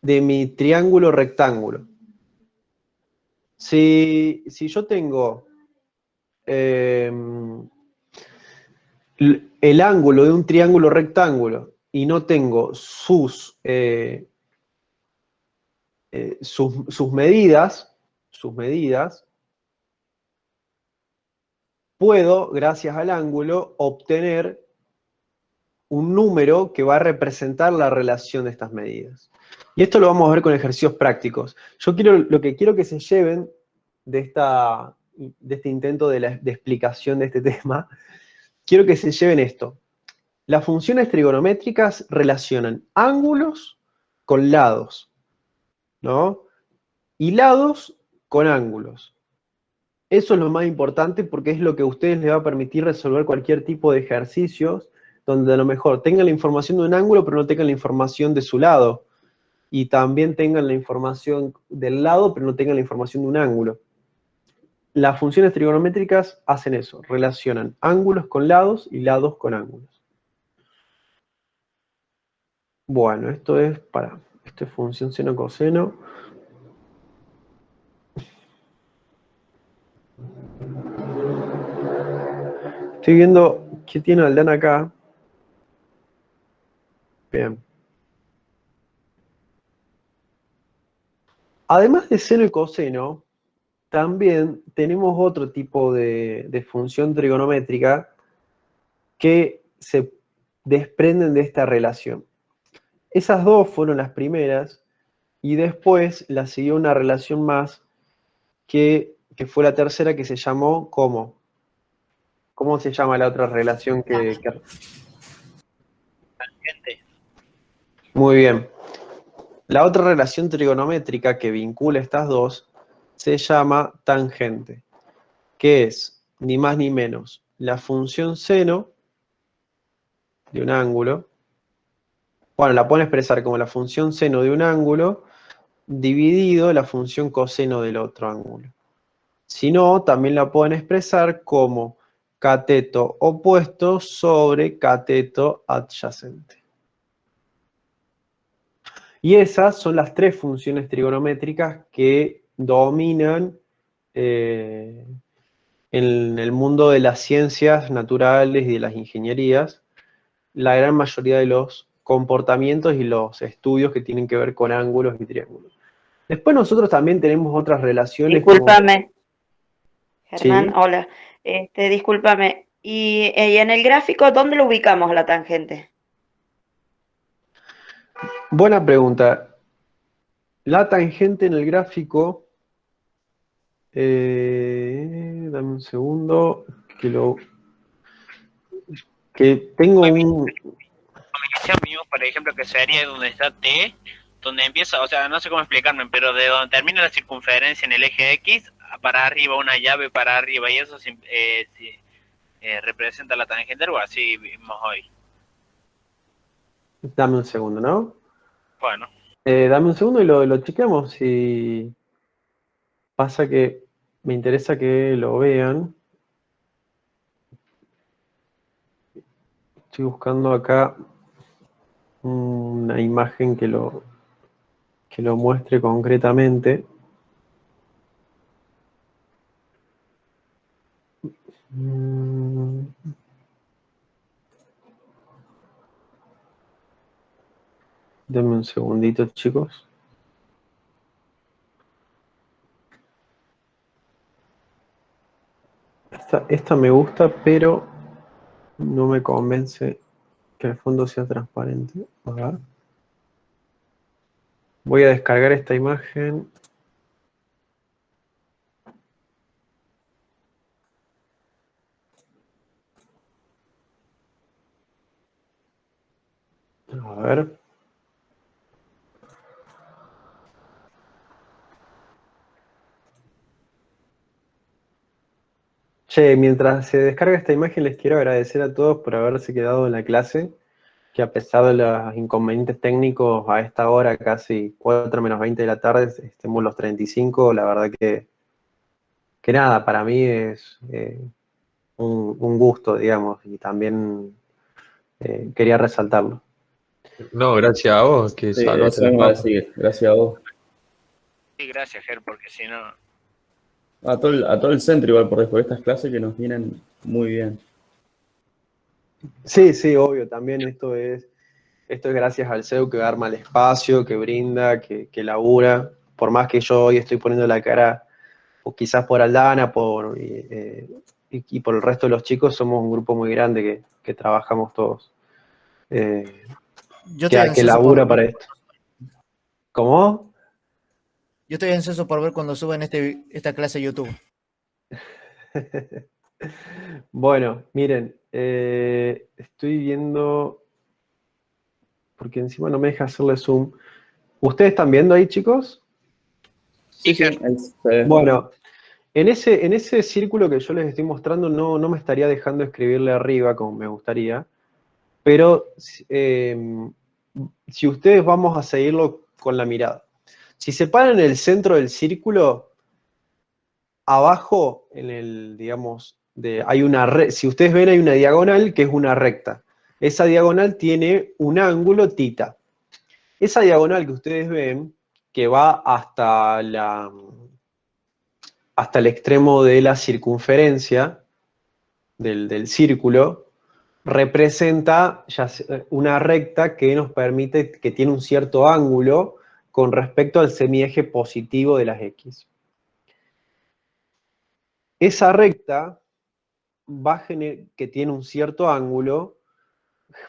de mi triángulo rectángulo. Si yo tengo el ángulo de un triángulo rectángulo y no tengo sus medidas, puedo, gracias al ángulo, obtener un número que va a representar la relación de estas medidas. Y esto lo vamos a ver con ejercicios prácticos. Lo que quiero que se lleven de este intento de explicación de este tema, quiero que se lleven esto. Las funciones trigonométricas relacionan ángulos con lados, ¿no? Y lados con ángulos. Eso es lo más importante porque es lo que a ustedes les va a permitir resolver cualquier tipo de ejercicios donde a lo mejor tengan la información de un ángulo pero no tengan la información de su lado. Y también tengan la información del lado pero no tengan la información de un ángulo. Las funciones trigonométricas hacen eso, relacionan ángulos con lados y lados con ángulos. Bueno, esto es función seno-coseno. Estoy viendo qué tiene Aldana acá. Bien. Además de seno y coseno, también tenemos otro tipo de función trigonométrica que se desprenden de esta relación. Esas dos fueron las primeras y después la siguió una relación más que fue la tercera, que se llamó ¿cómo? ¿Cómo se llama la otra relación que... Tangente. Muy bien. La otra relación trigonométrica que vincula estas dos se llama tangente, que es ni más ni menos la función seno de un ángulo. Bueno, la pueden expresar como la función seno de un ángulo dividido la función coseno del otro ángulo. Si no, también la pueden expresar como cateto opuesto sobre cateto adyacente. Y esas son las tres funciones trigonométricas que dominan en el mundo de las ciencias naturales y de las ingenierías la gran mayoría de los comportamientos y los estudios que tienen que ver con ángulos y triángulos. Después nosotros también tenemos otras relaciones. Discúlpame, Germán, Sí. hola. Discúlpame. Y en el gráfico, ¿dónde lo ubicamos a la tangente? Buena pregunta. La tangente en el gráfico, dame un segundo, que tengo un... Mío, por ejemplo, que sería donde está T, donde empieza, o sea, no sé cómo explicarme, pero de donde termina la circunferencia en el eje X, para arriba, una llave para arriba, y eso representa la tangente, algo así vimos hoy. Dame un segundo, ¿no? Bueno. Dame un segundo y lo chequeamos. Y pasa que me interesa que lo vean. Estoy buscando acá una imagen que lo muestre concretamente. Denme un segundito, chicos. Esta me gusta, pero no me convence que el fondo sea transparente. A ver. Voy a descargar esta imagen. A ver. Che, mientras se descarga esta imagen, les quiero agradecer a todos por haberse quedado en la clase, que a pesar de los inconvenientes técnicos, a esta hora, casi 4 menos 20 de la tarde, estemos los 35, la verdad que nada, para mí es un gusto, digamos, y también quería resaltarlo. No, gracias a vos, que Sí, salvaste eso las mismo iba a papas. decir, gracias a vos. Sí, gracias, Ger, porque si no... A todo el centro igual por estas clases que nos vienen muy bien. Sí, sí, obvio, también esto es gracias al CEU que arma el espacio, que brinda, que labura. Por más que yo hoy estoy poniendo la cara, o quizás por Aldana, y por el resto de los chicos, somos un grupo muy grande que trabajamos todos. Yo estoy que labura para esto. ¿Cómo? Yo estoy ansioso por ver cuando suben esta clase a YouTube. Bueno, miren, estoy viendo, porque encima no me deja hacerle zoom. ¿Ustedes están viendo ahí, chicos? Sí, sí. Bueno, en ese círculo que yo les estoy mostrando no me estaría dejando escribirle arriba como me gustaría, pero si ustedes vamos a seguirlo con la mirada. Si se paran en el centro del círculo, abajo, en el, digamos, hay una si ustedes ven, hay una diagonal que es una recta. Esa diagonal tiene un ángulo θ. Esa diagonal que ustedes ven, que va hasta el extremo de la circunferencia del círculo, representa una recta que nos permite, que tiene un cierto ángulo con respecto al semieje positivo de las X. Esa recta que tiene un cierto ángulo,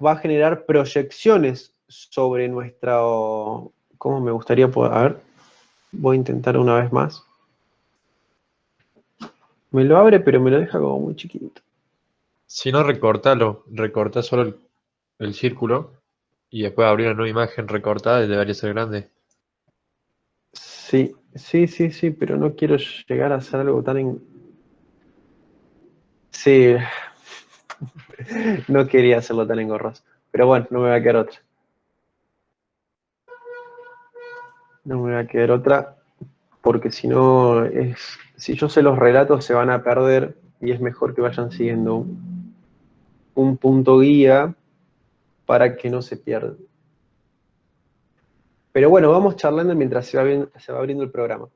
va a generar proyecciones sobre nuestro... ¿Cómo me gustaría poder...? A ver, voy a intentar una vez más. Me lo abre, pero me lo deja como muy chiquitito. Si no, recortalo. Recorta solo el círculo y después abrir una nueva imagen recortada y debería ser grande. Sí, pero no quiero llegar a hacer algo tan... Sí, no quería hacerlo tan engorroso. Pero bueno, no me va a quedar otra. No me va a quedar otra, porque si no, si yo sé los relatos se van a perder y es mejor que vayan siguiendo un punto guía para que no se pierdan. Pero bueno, vamos charlando mientras se va abriendo el programa.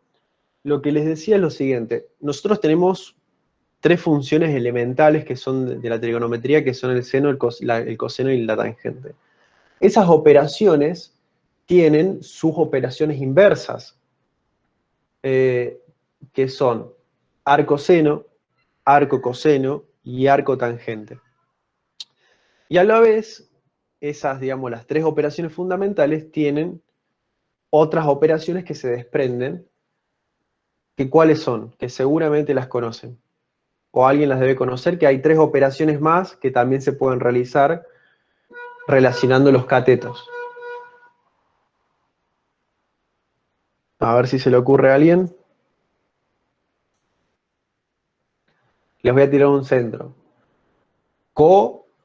Lo que les decía es lo siguiente. Nosotros tenemos tres funciones elementales que son de la trigonometría, que son el seno, el coseno y la tangente. Esas operaciones tienen sus operaciones inversas, que son arco seno, arco coseno y arco tangente. Y a la vez, esas, digamos, las tres operaciones fundamentales tienen otras operaciones que se desprenden, que ¿cuáles son? Que seguramente las conocen, o alguien las debe conocer, que hay tres operaciones más que también se pueden realizar relacionando los catetos. A ver si se le ocurre a alguien. Les voy a tirar un centro. Cosecante.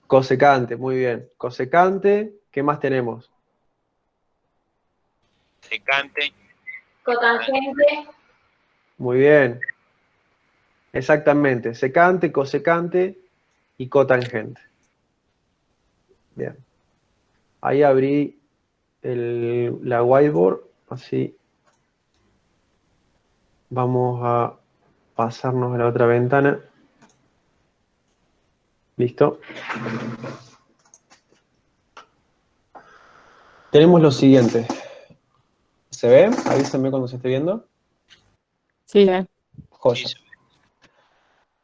Cosecante, muy bien. Cosecante, ¿qué más tenemos? Secante. Cotangente. Muy bien. Exactamente. Secante, cosecante y cotangente. Bien. Ahí abrí la whiteboard, así. Vamos a pasarnos a la otra ventana. ¿Listo? Tenemos lo siguiente. ¿Se ve? Avísenme cuando se esté viendo. Sí. Joya.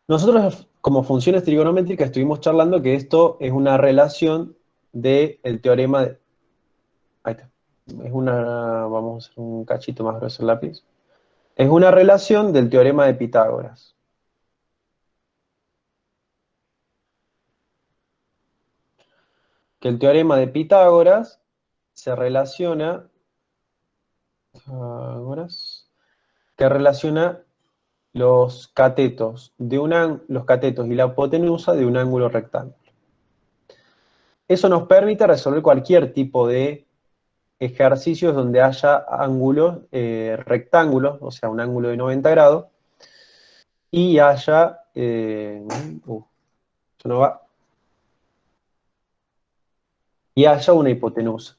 Nosotros, como funciones trigonométricas, estuvimos charlando que esto es una relación del teorema de... Ahí está. Vamos a hacer un cachito más grueso el lápiz. Es una relación del teorema de Pitágoras. Que el teorema de Pitágoras se relaciona... que relaciona los catetos y la hipotenusa de un ángulo rectángulo. Eso nos permite resolver cualquier tipo de ejercicios donde haya ángulos rectángulos, o sea, un ángulo de 90 grados, y haya... eso no va. Y haya una hipotenusa.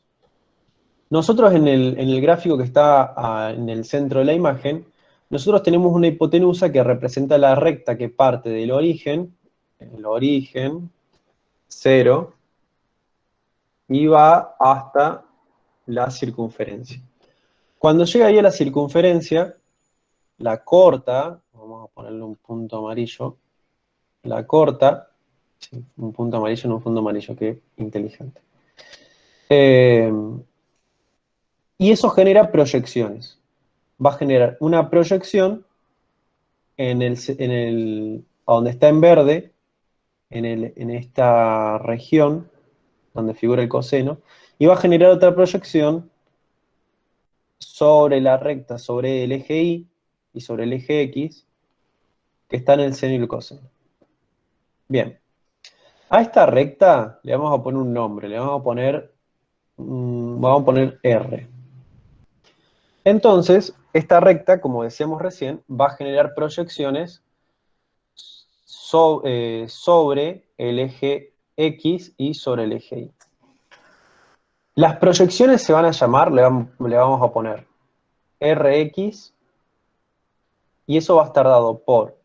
Nosotros en el gráfico que está en el centro de la imagen, nosotros tenemos una hipotenusa que representa la recta que parte del origen, 0, y va hasta la circunferencia. Cuando llega ahí a la circunferencia, la corta, vamos a ponerle un punto amarillo, la corta. Sí, un punto amarillo en un fondo amarillo, qué inteligente. Y eso genera proyecciones. Va a generar una proyección a donde está en verde, en esta región donde figura el coseno, y va a generar otra proyección sobre la recta, sobre el eje Y y sobre el eje X, que está en el seno y el coseno. Bien. A esta recta le vamos a poner un nombre, le vamos a poner R. Entonces, esta recta, como decíamos recién, va a generar proyecciones sobre el eje X y sobre el eje Y. Las proyecciones se van a llamar, le vamos a poner Rx, y eso va a estar dado por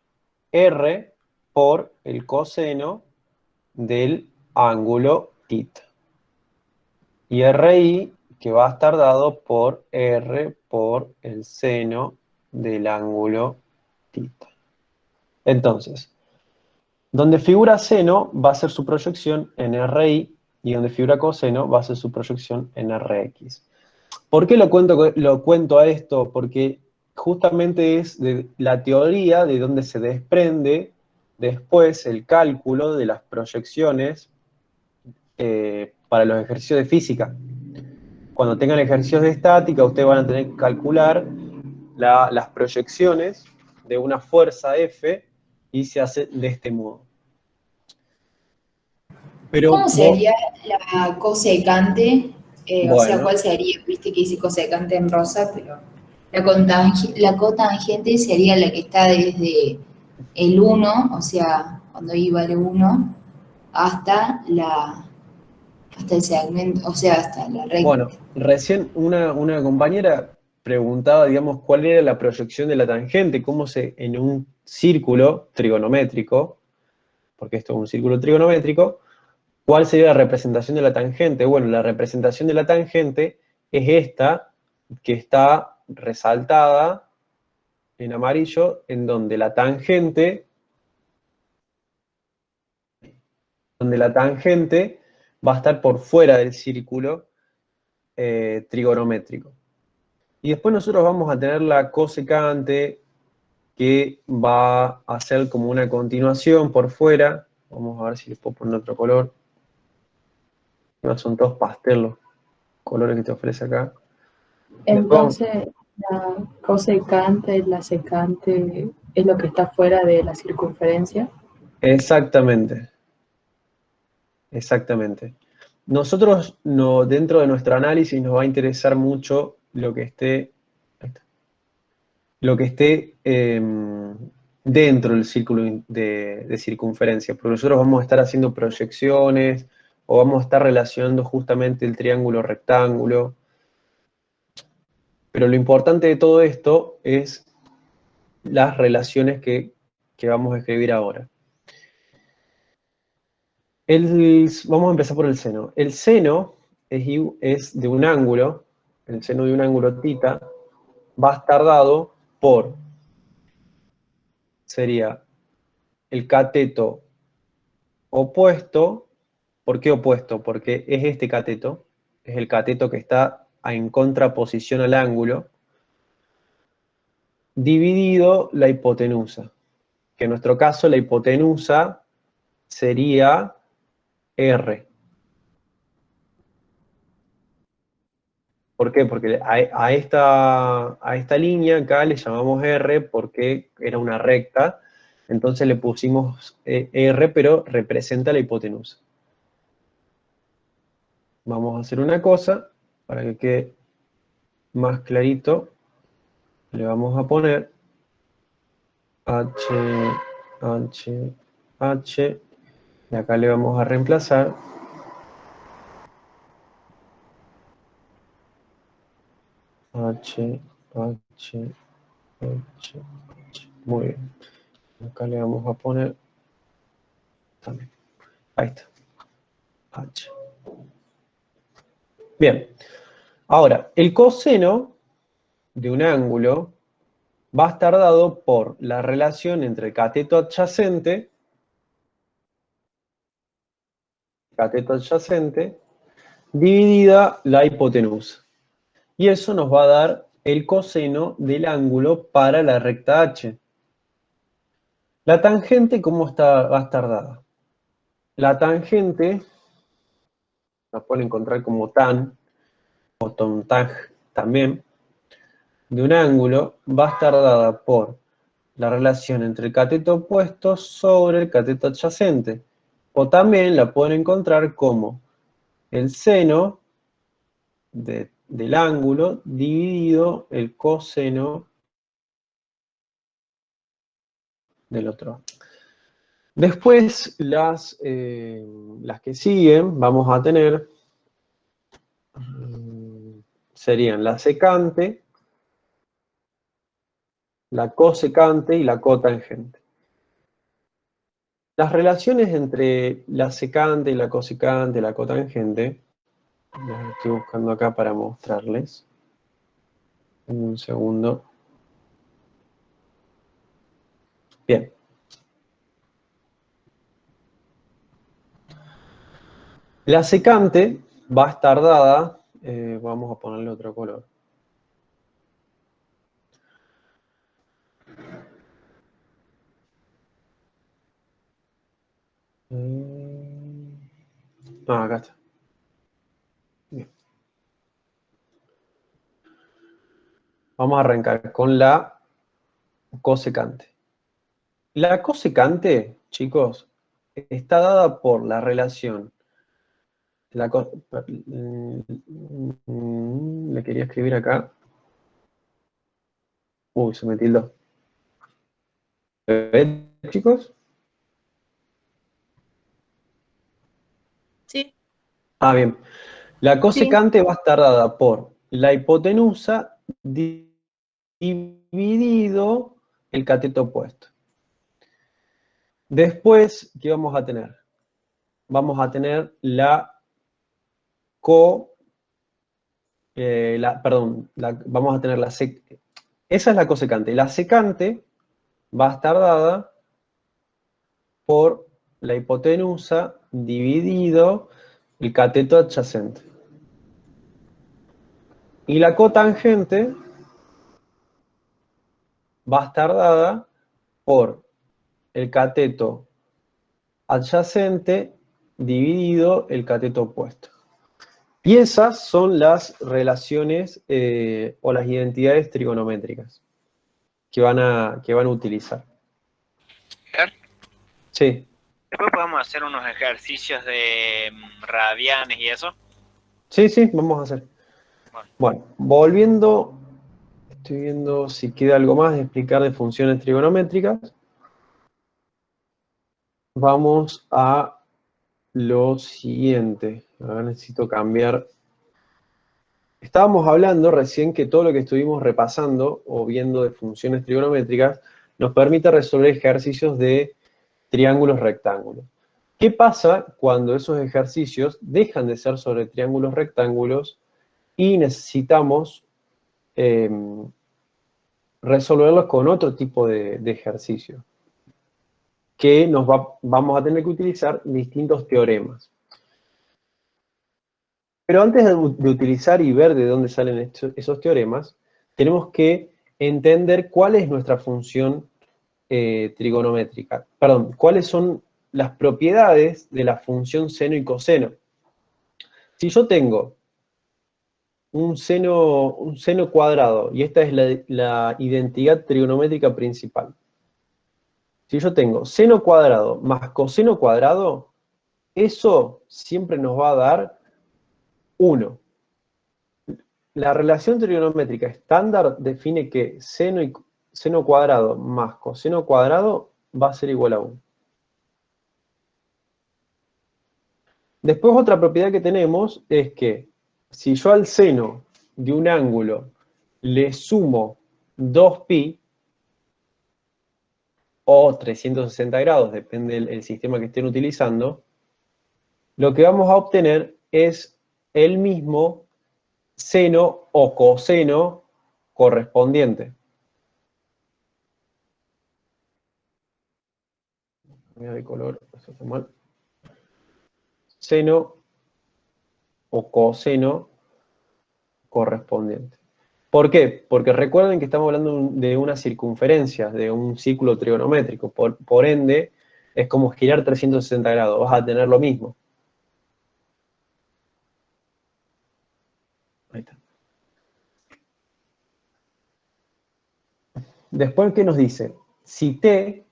R por el coseno del ángulo θ. Y RI, que va a estar dado por R por el seno del ángulo θ. Entonces, donde figura seno va a ser su proyección en RI, y donde figura coseno va a ser su proyección en Rx. ¿Por qué lo cuento a esto? Porque justamente es de la teoría de donde se desprende después el cálculo de las proyecciones para los ejercicios de física. Cuando tengan ejercicios de estática, ustedes van a tener que calcular las proyecciones de una fuerza F, y se hace de este modo. Pero ¿Cómo sería la cosecante? O sea, bueno, ¿cuál sería? Viste que dice cosecante en rosa, pero la cotangente sería la que está desde el 1, o sea, cuando I vale 1, hasta el segmento, o sea, hasta la recta. bueno, recién una compañera preguntaba, digamos, cuál era la proyección de la tangente, en un círculo trigonométrico, porque esto es un círculo trigonométrico, ¿cuál sería la representación de la tangente? Bueno, la representación de la tangente es esta, que está resaltada en amarillo, en donde la tangente va a estar por fuera del círculo trigonométrico. Y después nosotros vamos a tener la cosecante, que va a ser como una continuación por fuera. Vamos a ver si les puedo poner otro color. Son todos pastel los colores que te ofrece acá. Entonces, la cosecante, la secante, es lo que está fuera de la circunferencia. Exactamente. Exactamente. Nosotros, dentro de nuestro análisis, nos va a interesar mucho lo que esté dentro del círculo de circunferencia, porque nosotros vamos a estar haciendo proyecciones, o vamos a estar relacionando justamente el triángulo rectángulo. Pero lo importante de todo esto es las relaciones que vamos a escribir ahora. Vamos a empezar por el seno. El seno es de un ángulo, el seno de un ángulo θ, va a estar dado por, sería el cateto opuesto. ¿Por qué opuesto? Porque es este cateto, es el cateto que está en contraposición al ángulo, dividido la hipotenusa, que en nuestro caso la hipotenusa sería R. ¿Por qué? Porque a esta línea acá le llamamos R porque era una recta, entonces le pusimos R, pero representa la hipotenusa. Vamos a hacer una cosa, para que quede más clarito, le vamos a poner H, H, H, y acá le vamos a reemplazar H, H, H, H. Muy bien. Acá le vamos a poner también. Ahí está. H. Bien. Ahora, el coseno de un ángulo va a estar dado por la relación entre el cateto adyacente cateto adyacente, dividida la hipotenusa. Y eso nos va a dar el coseno del ángulo para la recta H. La tangente, ¿cómo va a estar dada? La tangente, la pueden encontrar como tan, o tag también, de un ángulo, va a estar dada por la relación entre el cateto opuesto sobre el cateto adyacente. O también la pueden encontrar como el seno del ángulo dividido el coseno del otro. Después, las que siguen, vamos a tener, serían la secante, la cosecante y la cotangente. Las relaciones entre la secante y la cosecante y la cotangente, las estoy buscando acá para mostrarles. Un segundo. Bien. La secante va a estar dada, vamos a ponerle otro color. Acá está. Bien. Vamos a arrancar con la cosecante. La cosecante, chicos, está dada por la relación. Le quería escribir acá. Uy, se me tildó. ¿Ven, chicos? Sí. Ah, bien. La cosecante va a estar dada por la hipotenusa dividido el cateto opuesto. Después, ¿qué vamos a tener? Vamos a tener vamos a tener esa es la cosecante. La secante va a estar dada por la hipotenusa dividido el cateto adyacente. Y la cotangente va a estar dada por el cateto adyacente dividido el cateto opuesto. Y esas son las relaciones o las identidades trigonométricas que van a utilizar. Sí. Después podemos hacer unos ejercicios de radianes y eso. Sí, vamos a hacer. Bueno, volviendo, estoy viendo si queda algo más de explicar de funciones trigonométricas. Vamos a lo siguiente. A ver, necesito cambiar. Estábamos hablando recién que todo lo que estuvimos repasando o viendo de funciones trigonométricas nos permite resolver ejercicios de triángulos rectángulos. ¿Qué pasa cuando esos ejercicios dejan de ser sobre triángulos rectángulos y necesitamos resolverlos con otro tipo de ejercicio? Que vamos a tener que utilizar distintos teoremas. Pero antes de utilizar y ver de dónde salen esos teoremas, tenemos que entender cuál es nuestra función trigonométrica. Perdón, cuáles son las propiedades de la función seno y coseno. Si yo tengo un seno cuadrado, y esta es la identidad trigonométrica principal. Si yo tengo seno cuadrado más coseno cuadrado, eso siempre nos va a dar 1. La relación trigonométrica estándar define que seno cuadrado más coseno cuadrado va a ser igual a 1. Después otra propiedad que tenemos es que si yo al seno de un ángulo le sumo 2π, o 360 grados, depende del sistema que estén utilizando, lo que vamos a obtener es el mismo seno o coseno correspondiente. Voy a cambiar de color, eso está mal. seno o coseno correspondiente. ¿Por qué? Porque recuerden que estamos hablando de una circunferencia, de un círculo trigonométrico. Por ende, es como girar 360 grados. Vas a tener lo mismo. Ahí está. Después, ¿qué nos dice? Si t,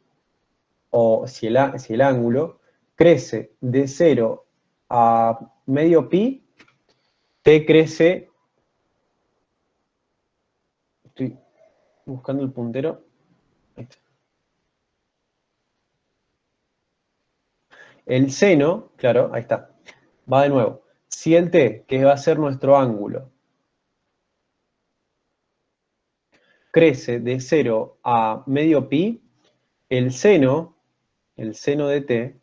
o si el ángulo, crece de 0 a medio pi, t crece... Estoy buscando el puntero. Ahí está. El seno, claro, ahí está. Va de nuevo. Si el t, que va a ser nuestro ángulo, crece de 0 a medio pi, el seno de t,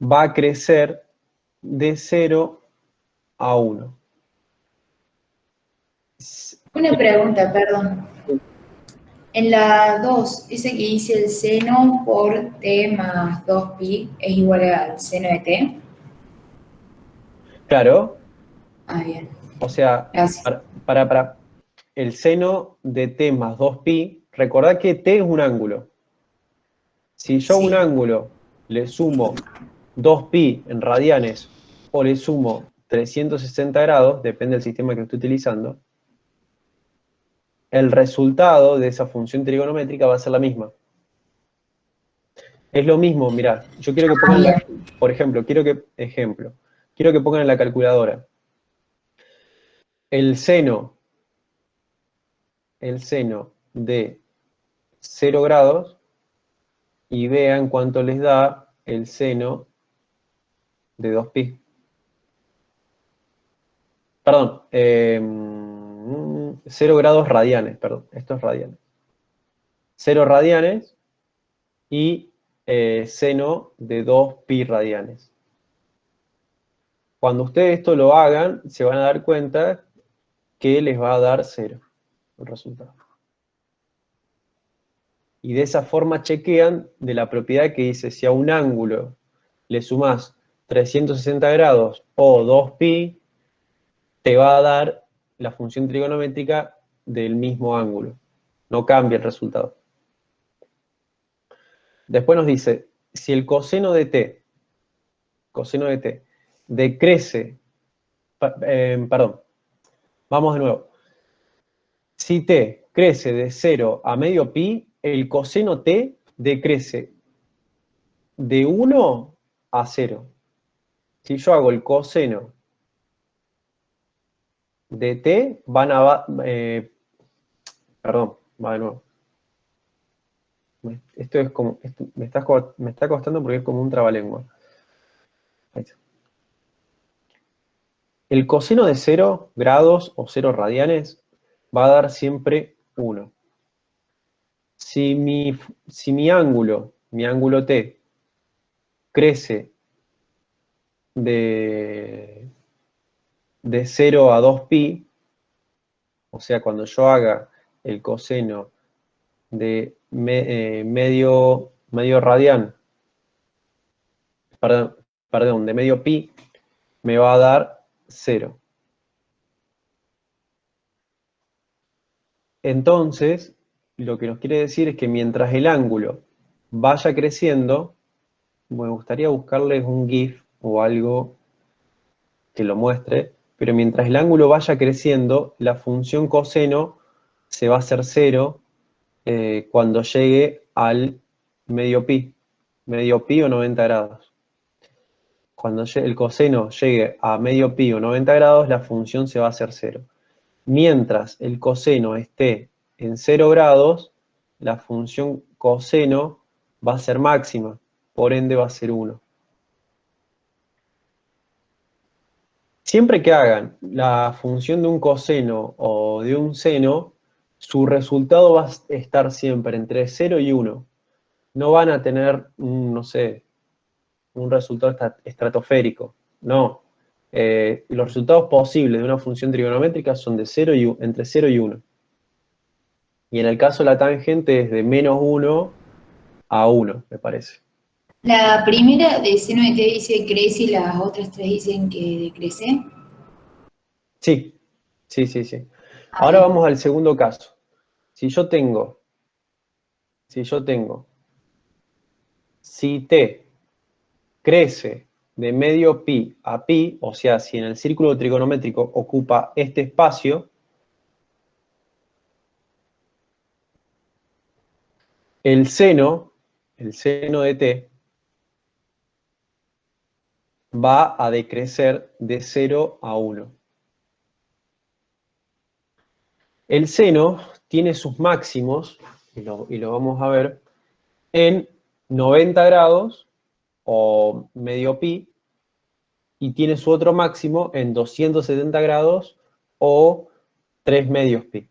va a crecer de 0 a 1. Una pregunta, perdón. En la 2, ese que dice el seno por t más 2pi es igual al seno de t. Claro. Ah, bien. O sea, para el seno de t más 2pi, recordad que t es un ángulo. Si yo a un ángulo le sumo 2pi en radianes o le sumo 360 grados, depende del sistema que esté utilizando, el resultado de esa función trigonométrica va a ser la misma. Es lo mismo, mirá, yo quiero que pongan, por ejemplo, quiero que pongan en la calculadora el seno de 0 grados y vean cuánto les da el seno de 2pi. Perdón, 0 grados radianes, perdón, esto es radianes. 0 radianes y seno de 2pi radianes. Cuando ustedes esto lo hagan, se van a dar cuenta que les va a dar 0 el resultado. Y de esa forma chequean de la propiedad que dice, si a un ángulo le sumás 360 grados o 2pi, te va a dar la función trigonométrica del mismo ángulo. No cambia el resultado. Después nos dice, si el coseno de t decrece, perdón, vamos de nuevo. Si t crece de 0 a medio pi, el coseno t decrece de 1 a 0. Si yo hago el coseno de t, perdón, va de nuevo. Esto es como, me está costando porque es como un trabalengua. Ahí está. El coseno de 0 grados o 0 radianes va a dar siempre 1. Si mi ángulo t, crece de 0 a 2pi, o sea, cuando yo haga el coseno de medio radian, perdón, de medio pi, me va a dar 0. Entonces, lo que nos quiere decir es que mientras el ángulo vaya creciendo, me gustaría buscarles un GIF o algo que lo muestre, pero mientras el ángulo vaya creciendo, la función coseno se va a hacer 0 cuando llegue al medio pi o 90 grados. Cuando el coseno llegue a medio pi o 90 grados, la función se va a hacer 0. Mientras el coseno esté en 0 grados, la función coseno va a ser máxima, por ende va a ser 1. Siempre que hagan la función de un coseno o de un seno, su resultado va a estar siempre entre 0 y 1. No van a tener, no sé, un resultado estratosférico. No. Los resultados posibles de una función trigonométrica son de entre 0 y 1. Y en el caso de la tangente es de -1 a 1, me parece. La primera de seno de t dice crece y las otras tres dicen que decrece. Sí, sí. Ahora vamos al segundo caso. Si yo tengo, si t crece de medio pi a pi, o sea, si en el círculo trigonométrico ocupa este espacio, el seno de t va a decrecer de 0 a 1. El seno tiene sus máximos, y lo vamos a ver, en 90 grados o medio pi, y tiene su otro máximo en 270 grados o 3 medios pi.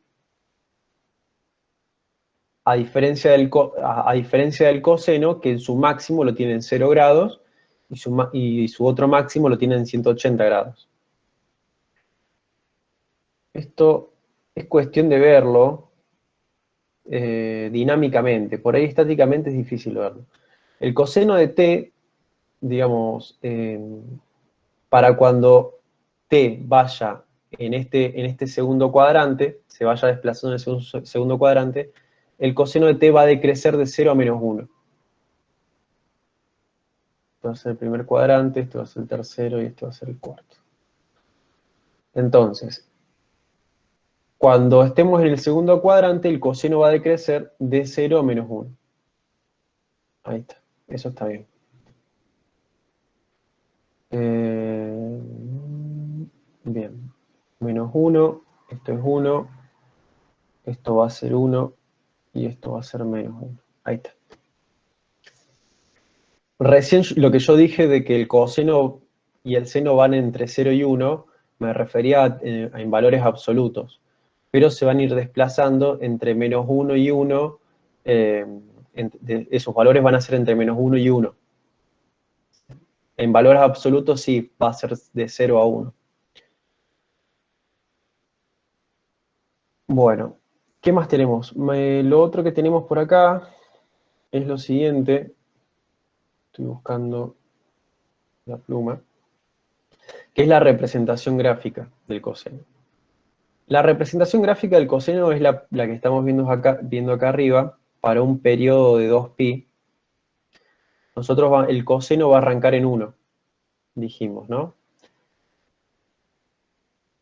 A diferencia del coseno, que en su máximo lo tiene en 0 grados y su otro máximo lo tiene en 180 grados. Esto es cuestión de verlo dinámicamente. Por ahí estáticamente es difícil verlo. El coseno de t, digamos, para cuando t vaya en este segundo cuadrante, se vaya desplazando en el segundo cuadrante, el coseno de t va a decrecer de 0 a menos 1. Este va a ser el primer cuadrante, este va a ser el tercero y este va a ser el cuarto. Entonces, cuando estemos en el segundo cuadrante, el coseno va a decrecer de 0 a menos 1. Ahí está, eso está bien. Bien, menos 1, esto es 1, esto va a ser 1 y esto va a ser menos 1. Ahí está. Recién lo que yo dije de que el coseno y el seno van entre 0 y 1, me refería en valores absolutos, pero se van a ir desplazando entre menos 1 y 1, esos valores van a ser entre menos 1 y 1. En valores absolutos sí, va a ser de 0 a 1. Bueno, ¿qué más tenemos? Lo otro que tenemos por acá es lo siguiente. Estoy buscando la pluma. Que es la representación gráfica del coseno. La representación gráfica del coseno es la que estamos viendo acá arriba, para un periodo de 2pi. El coseno va a arrancar en 1, dijimos, ¿no?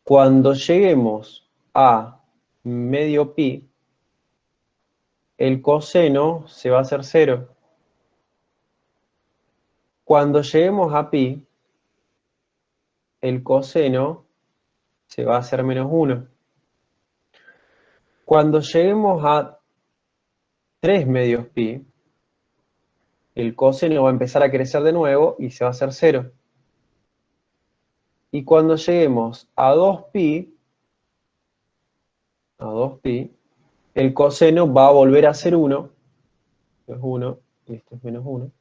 Cuando lleguemos a medio pi, el coseno se va a hacer 0. Cuando lleguemos a pi, el coseno se va a hacer menos 1. Cuando lleguemos a 3 medios pi, el coseno va a empezar a crecer de nuevo y se va a hacer 0. Y cuando lleguemos a 2pi, el coseno va a volver a ser 1. Esto es 1 y esto es menos 1.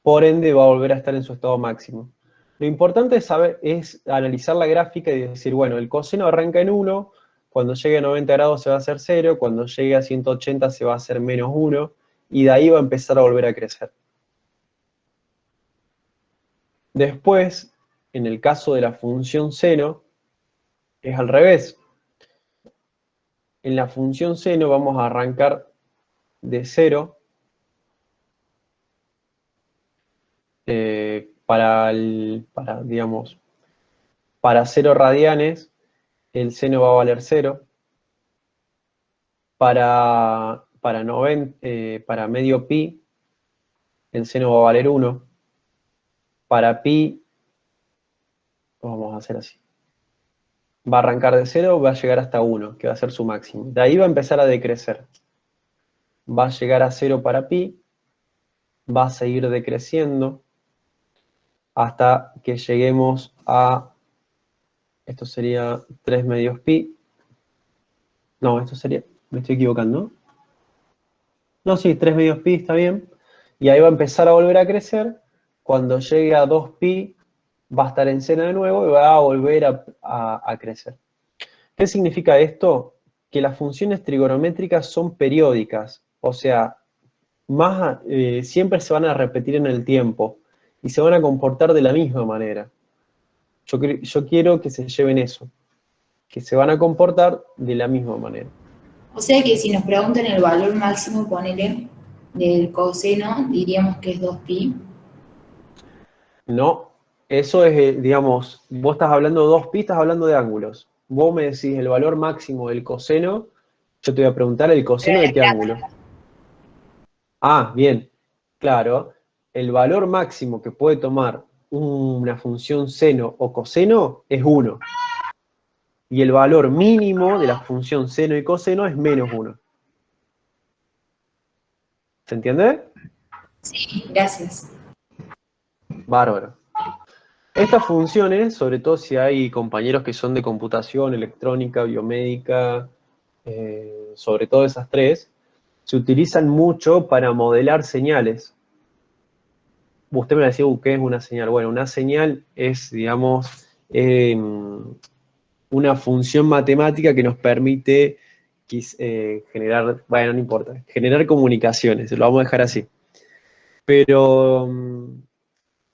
Por ende va a volver a estar en su estado máximo. Lo importante es analizar la gráfica y decir, bueno, el coseno arranca en 1, cuando llegue a 90 grados se va a hacer 0, cuando llegue a 180 se va a hacer menos 1, y de ahí va a empezar a volver a crecer. Después, en el caso de la función seno, es al revés. En la función seno vamos a arrancar de 0 para 0 radianes, el seno va a valer 0. Para medio pi, el seno va a valer 1. Para pi, vamos a hacer así. Va a arrancar de 0, va a llegar hasta 1, que va a ser su máximo. De ahí va a empezar a decrecer. Va a llegar a 0 para pi, va a seguir decreciendo, hasta que lleguemos a, esto sería 3 medios pi. No, esto sería, me estoy equivocando. No, sí, 3 medios pi está bien. Y ahí va a empezar a volver a crecer. Cuando llegue a 2pi, va a estar en seno de nuevo y va a volver a crecer. ¿Qué significa esto? Que las funciones trigonométricas son periódicas. O sea, siempre se van a repetir en el tiempo y se van a comportar de la misma manera. Yo quiero que se lleven eso, que se van a comportar de la misma manera. O sea que si nos preguntan el valor máximo, ponele, del coseno, diríamos que es 2pi. No, eso es, digamos, vos estás hablando de 2pi, estás hablando de ángulos. Vos me decís el valor máximo del coseno, yo te voy a preguntar el coseno de qué ángulo. Ah, bien, claro. El valor máximo que puede tomar una función seno o coseno es 1. Y el valor mínimo de la función seno y coseno es menos 1. ¿Se entiende? Sí, gracias. Bárbaro. Estas funciones, sobre todo si hay compañeros que son de computación, electrónica, biomédica, sobre todo esas tres, se utilizan mucho para modelar señales. Usted me decía, ¿qué es una señal? Bueno, una señal es, digamos, una función matemática que nos permite generar, bueno, no importa, generar comunicaciones, lo vamos a dejar así. Pero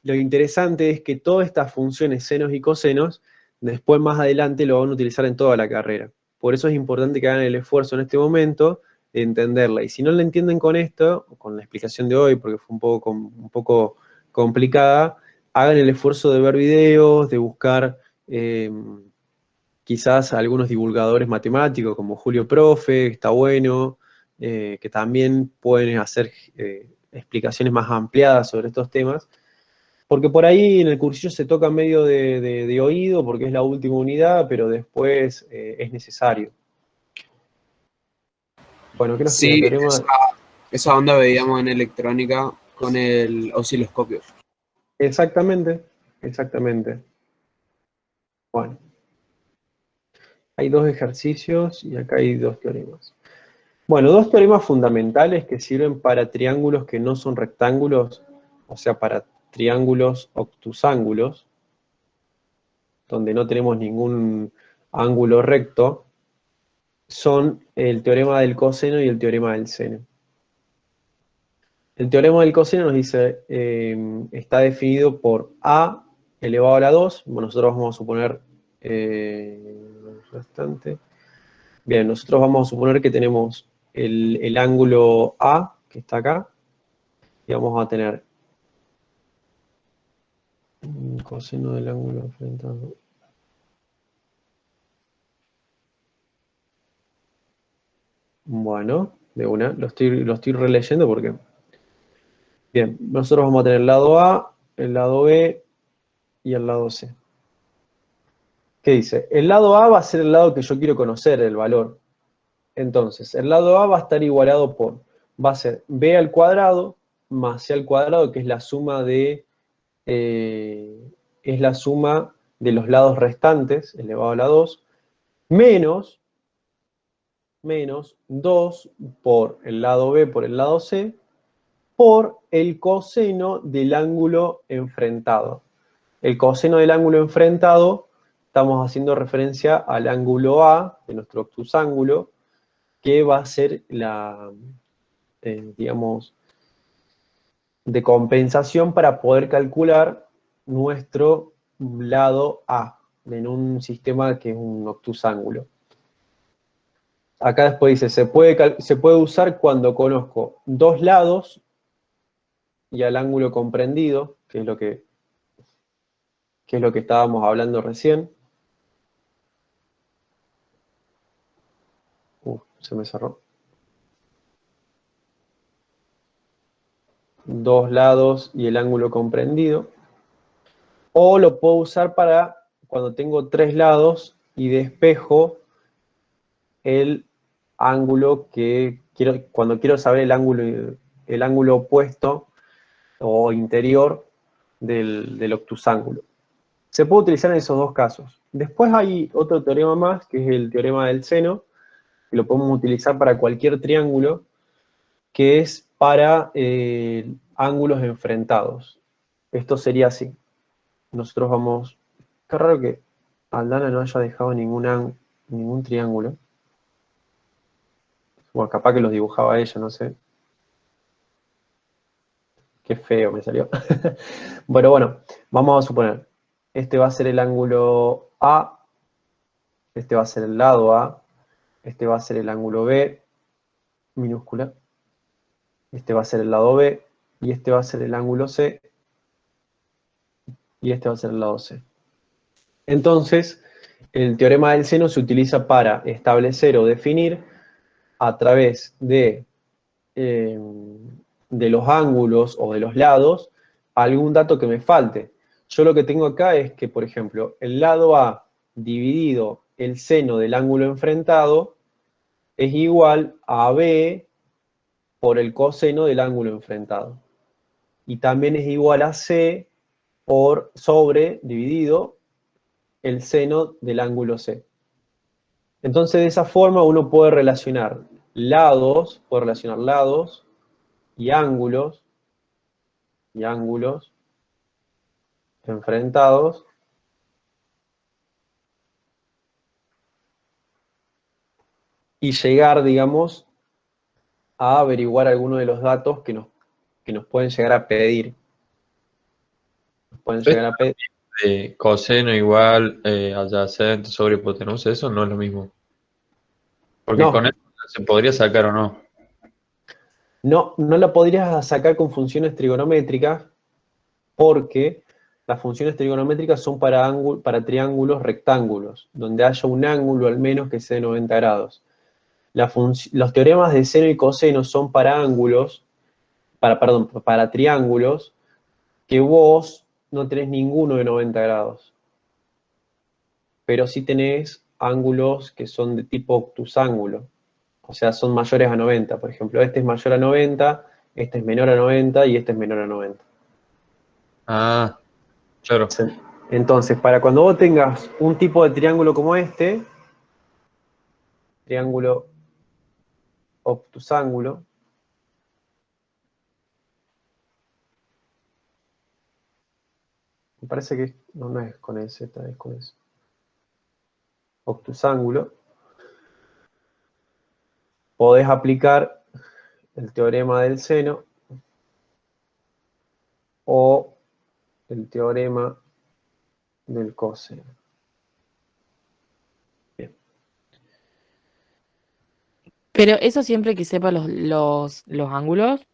lo interesante es que todas estas funciones senos y cosenos, después más adelante lo van a utilizar en toda la carrera. Por eso es importante que hagan el esfuerzo en este momento de entenderla. Y si no la entienden con esto, con la explicación de hoy, porque fue un poco complicada, hagan el esfuerzo de ver videos, de buscar quizás algunos divulgadores matemáticos como Julio Profe, está bueno, que también pueden hacer explicaciones más ampliadas sobre estos temas, porque por ahí en el cursillo se toca medio de oído, porque es la última unidad, pero después es necesario. Bueno, ¿qué nos queda? Sí, Teorema... esa onda veíamos en electrónica con el osciloscopio. Exactamente, exactamente. Bueno. Hay 2 ejercicios y acá hay 2 teoremas. Bueno, 2 teoremas fundamentales que sirven para triángulos que no son rectángulos, o sea, para triángulos obtusángulos, donde no tenemos ningún ángulo recto, son el teorema del coseno y el teorema del seno. El teorema del coseno nos dice, está definido por a elevado a la 2, bueno, nosotros vamos a suponer restante. Bien, nosotros vamos a suponer que tenemos el ángulo A, que está acá, y vamos a tener un coseno del ángulo enfrentado. Bueno, de una, lo estoy releyendo porque... Bien, nosotros vamos a tener el lado A, el lado B y el lado C. ¿Qué dice? El lado A va a ser el lado que yo quiero conocer, el valor. Entonces, el lado A va a estar igualado por, va a ser B al cuadrado más C al cuadrado, que es la suma de los lados restantes, elevado a la 2, menos 2 por el lado B por el lado C, por el coseno del ángulo enfrentado. El coseno del ángulo enfrentado, estamos haciendo referencia al ángulo A, de nuestro obtusángulo, que va a ser la, digamos, de compensación para poder calcular nuestro lado A en un sistema que es un obtusángulo. Acá después dice, se puede usar cuando conozco 2 lados y al ángulo comprendido, que es lo que estábamos hablando recién. Se me cerró. 2 lados y el ángulo comprendido. O lo puedo usar para cuando tengo 3 lados y despejo el ángulo que quiero, cuando quiero saber el ángulo opuesto o interior del obtusángulo. Se puede utilizar en esos 2 casos. Después hay otro teorema más, que es el teorema del seno, que lo podemos utilizar para cualquier triángulo, que es para ángulos enfrentados. Esto sería así. Nosotros vamos... Qué raro que Aldana no haya dejado ningún triángulo. Bueno, capaz que los dibujaba ella, no sé. Qué feo me salió. Bueno, vamos a suponer, este va a ser el ángulo A, este va a ser el lado A, este va a ser el ángulo B, minúscula, este va a ser el lado B, y este va a ser el ángulo C, y este va a ser el lado C. Entonces, el teorema del seno se utiliza para establecer o definir a través de los ángulos o de los lados algún dato que me falte. Yo lo que tengo acá es que, por ejemplo, el lado A dividido el seno del ángulo enfrentado es igual a B por el coseno del ángulo enfrentado. Y también es igual a C dividido el seno del ángulo C. Entonces, de esa forma uno puede relacionar lados y ángulos enfrentados y llegar, digamos, a averiguar algunos de los datos que nos pueden llegar a pedir. Coseno igual, adyacente sobre hipotenusa, eso no es lo mismo. Porque No. con eso se podría sacar o no. No la podrías sacar con funciones trigonométricas porque las funciones trigonométricas son para triángulos rectángulos, donde haya un ángulo al menos que sea de 90 grados. Los teoremas de seno y coseno son para para triángulos que vos no tenés ninguno de 90 grados. Pero sí tenés ángulos que son de tipo obtusángulo. O sea, son mayores a 90. Por ejemplo, este es mayor a 90, este es menor a 90 y este es menor a 90. Ah, claro. Entonces, para cuando vos tengas un tipo de triángulo como este, triángulo obtusángulo, me parece que no es con ese, es con eso. Obtusángulo, podés aplicar el teorema del seno o el teorema del coseno. Bien. Pero eso siempre que sepa los ángulos.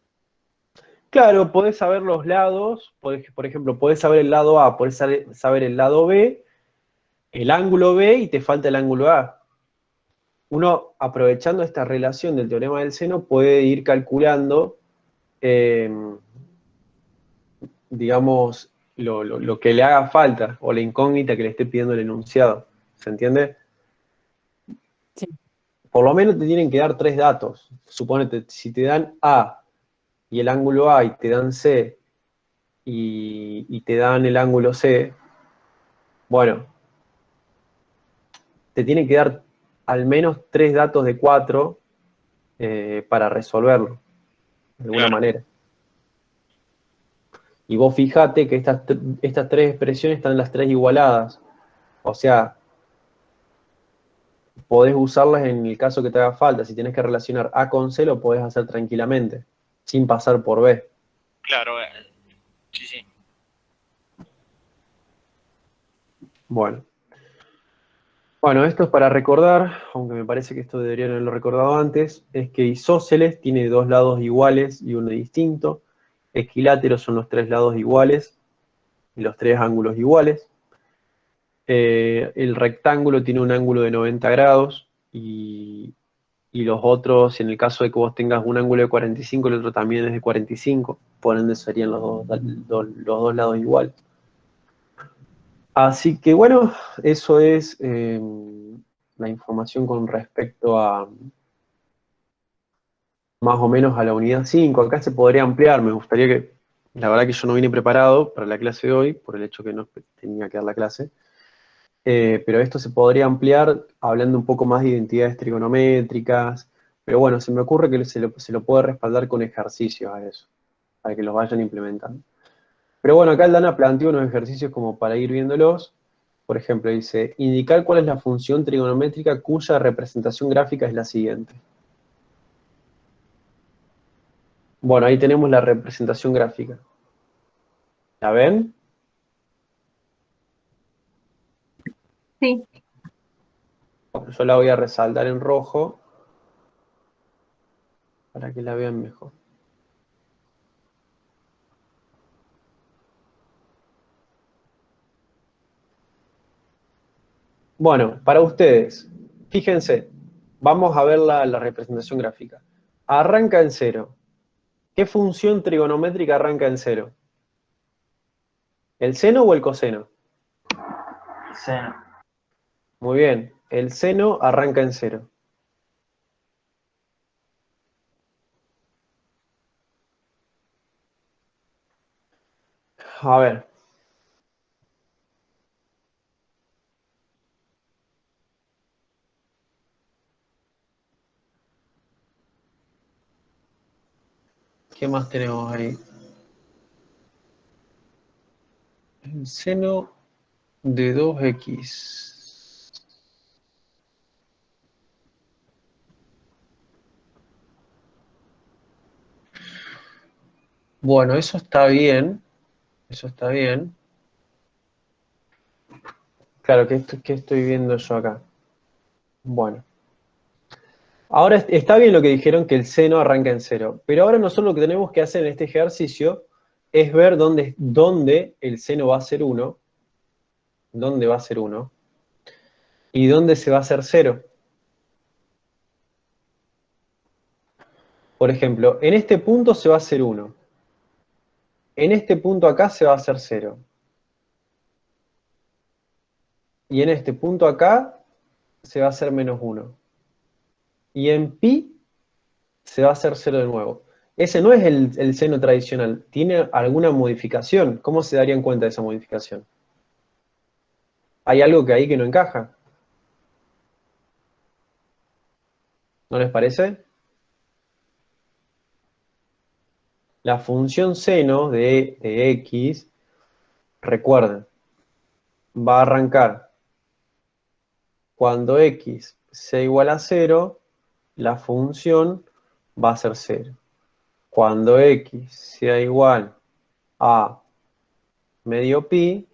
Claro, podés saber los lados, por ejemplo, podés saber el lado A, podés saber el lado B, el ángulo B y te falta el ángulo A. Uno, aprovechando esta relación del teorema del seno, puede ir calculando, digamos, lo que le haga falta, o la incógnita que le esté pidiendo el enunciado. ¿Se entiende? Sí. Por lo menos te tienen que dar 3 datos. Suponete, si te dan A y el ángulo A y te dan C y te dan el ángulo C, bueno, te tienen que dar al menos 3 datos de 4 para resolverlo, de alguna manera. Y vos fijate que estas 3 expresiones están las 3 igualadas. O sea, podés usarlas en el caso que te haga falta. Si tenés que relacionar A con C, lo podés hacer tranquilamente, sin pasar por B. Claro, sí, sí. Bueno, esto es para recordar, aunque me parece que esto deberían haberlo recordado antes, es que isósceles tiene 2 lados iguales y uno distinto. Equiláteros son los 3 lados iguales y los 3 ángulos iguales. El rectángulo tiene un ángulo de 90 grados y los otros, en el caso de que vos tengas un ángulo de 45, el otro también es de 45, por ende serían los dos lados iguales. Así que bueno, eso es la información con respecto a más o menos a la unidad 5. Acá se podría ampliar, me gustaría que, la verdad que yo no vine preparado para la clase de hoy, por el hecho que no tenía que dar la clase, pero esto se podría ampliar hablando un poco más de identidades trigonométricas, pero bueno, se me ocurre que se lo puede respaldar con ejercicios a eso, para que los vayan implementando. Pero bueno, acá el Dana planteó unos ejercicios como para ir viéndolos. Por ejemplo, dice, indicar cuál es la función trigonométrica cuya representación gráfica es la siguiente. Bueno, ahí tenemos la representación gráfica. ¿La ven? Sí. Yo la voy a resaltar en rojo para que la vean mejor. Bueno, para ustedes, fíjense, vamos a ver la representación gráfica. Arranca en 0. ¿Qué función trigonométrica arranca en 0? ¿El seno o el coseno? Seno. Muy bien, el seno arranca en 0. A ver. ¿Qué más tenemos ahí? El seno de 2x. Bueno, eso está bien. Eso está bien. Claro, ¿qué estoy viendo yo acá? Bueno. Ahora está bien lo que dijeron que el seno arranca en 0. Pero ahora nosotros lo que tenemos que hacer en este ejercicio es ver dónde el seno va a ser 1. Dónde va a ser 1. Y dónde se va a hacer 0. Por ejemplo, en este punto se va a hacer 1. En este punto acá se va a hacer 0. Y en este punto acá se va a hacer menos 1. Y en pi se va a hacer 0 de nuevo. Ese no es el seno tradicional. Tiene alguna modificación. ¿Cómo se darían cuenta de esa modificación? Hay algo que ahí que no encaja. ¿No les parece? La función seno de x, recuerden, va a arrancar cuando x sea igual a 0, la función va a ser 0. Cuando x sea igual a medio pi,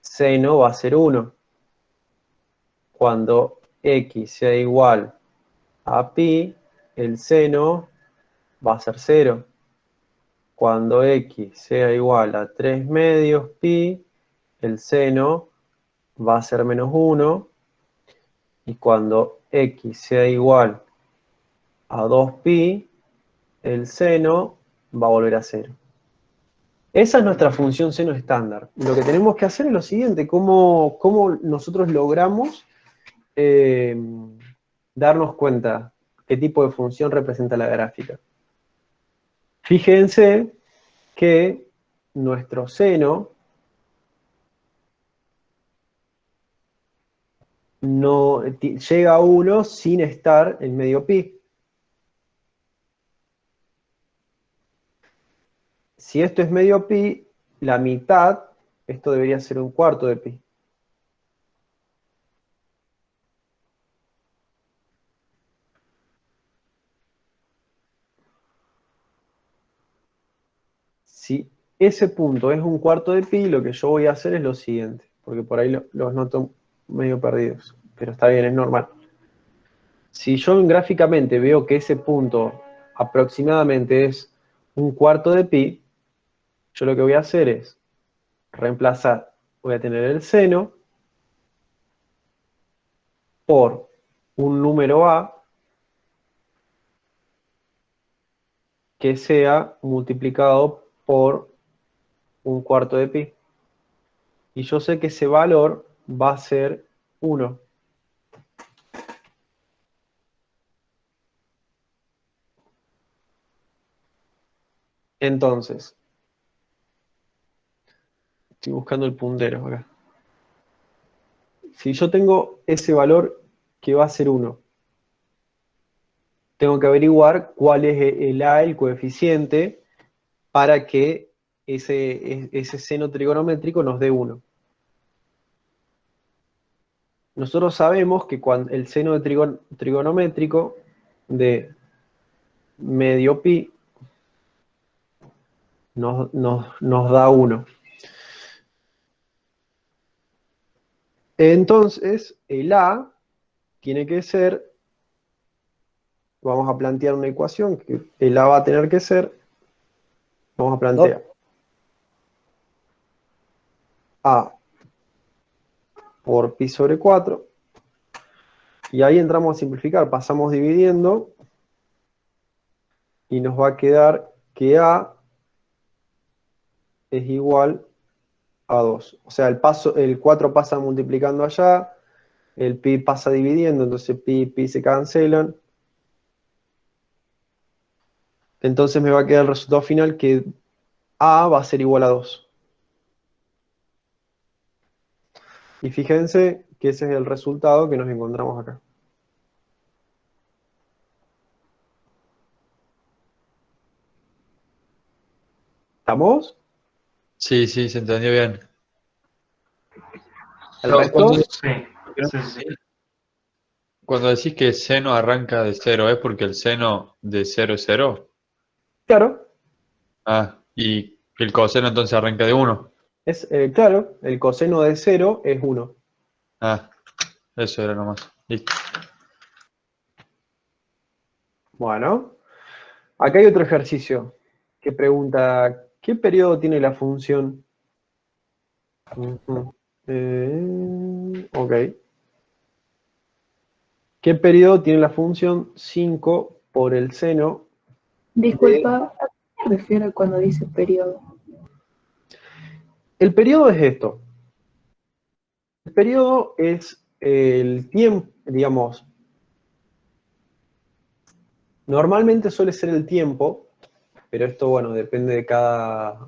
seno va a ser 1. Cuando x sea igual a pi, el seno va a ser 0. Cuando x sea igual a 3 medios pi, el seno va a ser menos 1. Y cuando x sea igual a 2pi, el seno va a volver a 0. Esa es nuestra función seno estándar. Lo que tenemos que hacer es lo siguiente, cómo nosotros logramos darnos cuenta qué tipo de función representa la gráfica. Fíjense que nuestro seno no llega a 1 sin estar en medio pi. Si esto es medio pi, la mitad, esto debería ser un cuarto de pi. Si ese punto es un cuarto de pi, lo que yo voy a hacer es lo siguiente, porque por ahí los noto medio perdidos, pero está bien, es normal. Si yo gráficamente veo que ese punto aproximadamente es un cuarto de pi, yo lo que voy a hacer es reemplazar, voy a tener el seno por un número a que sea multiplicado por un cuarto de pi. Y yo sé que ese valor va a ser 1. Entonces, estoy buscando el puntero acá. Si yo tengo ese valor que va a ser 1, tengo que averiguar cuál es el a, el coeficiente, para que ese seno trigonométrico nos dé 1. Nosotros sabemos que cuando el seno trigonométrico de medio pi nos da 1. Entonces, el A tiene que ser, vamos a plantear una ecuación, que el A va a tener que ser, vamos a plantear A por pi sobre 4, y ahí entramos a simplificar, pasamos dividiendo, y nos va a quedar que A es igual a 2. O sea, el 4 pasa multiplicando allá, el pi pasa dividiendo, entonces pi y pi se cancelan. Entonces me va a quedar el resultado final que A va a ser igual a 2. Y fíjense que ese es el resultado que nos encontramos acá. ¿Estamos? Sí, sí, se entendió bien. ¿El resto? Cuando decís que seno arranca de 0, ¿es porque el seno de 0 es 0? Claro. Ah, y el coseno entonces arranca de 1. Claro, el coseno de 0 es 1. Ah, eso era nomás. Listo. Bueno, acá hay otro ejercicio que pregunta, ¿qué periodo tiene la función? Ok. ¿Qué periodo tiene la función 5 por el seno? Disculpa, ¿a qué me refiero cuando dice periodo? El periodo es esto. El periodo es el tiempo, digamos, normalmente suele ser el tiempo, pero esto, bueno, depende de cada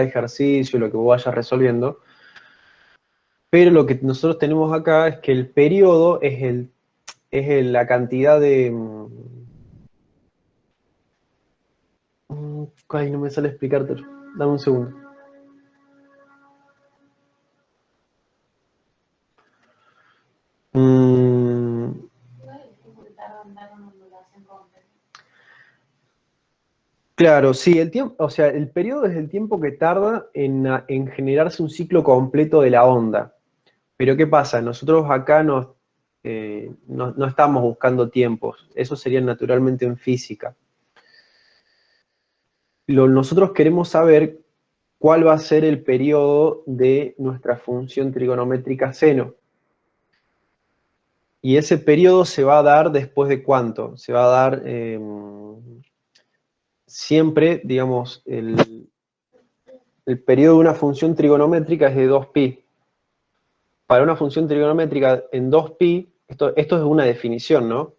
ejercicio, lo que vos vayas resolviendo. Pero lo que nosotros tenemos acá es que el periodo es la cantidad de... Ay, no me sale explicártelo. Dame un segundo. Claro, sí, el tiempo, o sea, el periodo es el tiempo que tarda en generarse un ciclo completo de la onda. Pero ¿qué pasa? Nosotros acá no estamos buscando tiempos, eso sería naturalmente en física. Nosotros queremos saber cuál va a ser el periodo de nuestra función trigonométrica seno. Y ese periodo se va a dar después de ¿cuánto? Se va a dar siempre, digamos, el periodo de una función trigonométrica es de 2pi. Para una función trigonométrica en 2pi, esto es una definición, ¿no?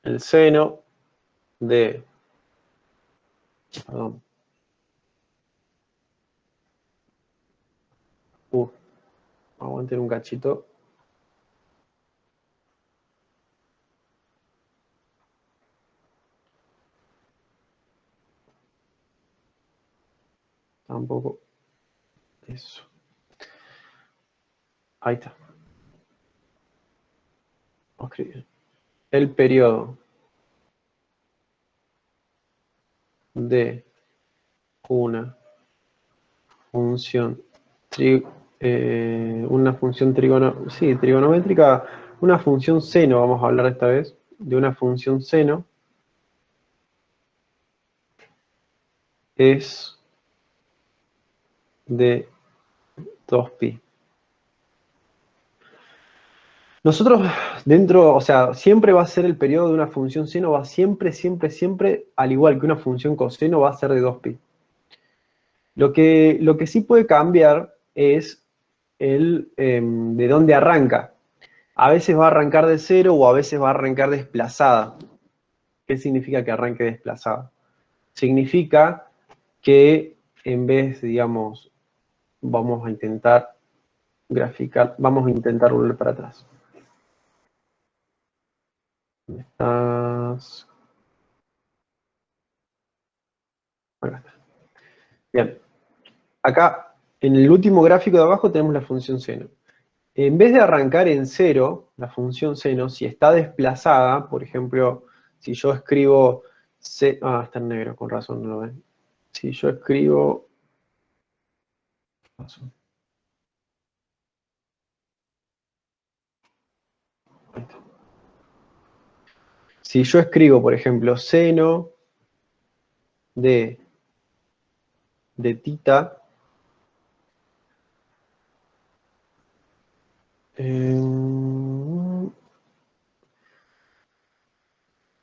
El seno de... Perdón. Aguanten un cachito. Tampoco. Eso. Ahí está. Escribir. El periodo de una función trigonométrica, una función seno, vamos a hablar esta vez, de una función seno, es de 2pi. Nosotros dentro, o sea, siempre va a ser el periodo de una función seno, va siempre, al igual que una función coseno, va a ser de 2pi. Lo que sí puede cambiar es de dónde arranca. A veces va a arrancar de 0 o a veces va a arrancar desplazada. ¿Qué significa que arranque desplazada? Significa que en vez, digamos, vamos a intentar graficar, vamos a intentar volver para atrás. ¿Dónde estás? Acá está. Bien. Acá, en el último gráfico de abajo tenemos la función seno. En vez de arrancar en 0, la función seno, si está desplazada, por ejemplo, si yo escribo está en negro, con razón no lo ven. Si yo escribo... Si yo escribo, por ejemplo, seno de tita,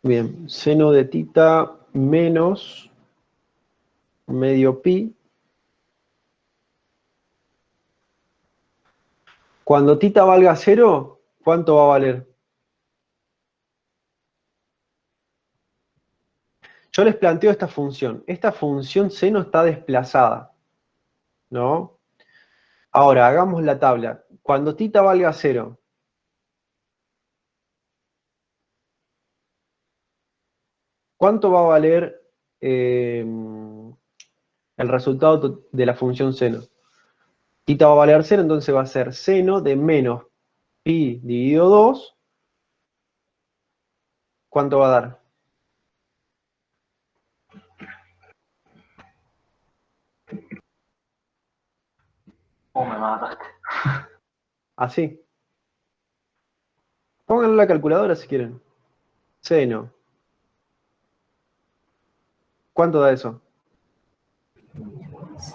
bien, seno de tita menos medio pi. Cuando tita valga 0, ¿cuánto va a valer? Yo les planteo esta función. Esta función seno está desplazada, ¿no? Ahora, hagamos la tabla. Cuando tita valga 0, ¿cuánto va a valer el resultado de la función seno? Tita va a valer 0, entonces va a ser seno de menos pi dividido 2. ¿Cuánto va a dar? Me mataste. Así. Pónganlo en la calculadora si quieren. Seno. ¿Cuánto da eso?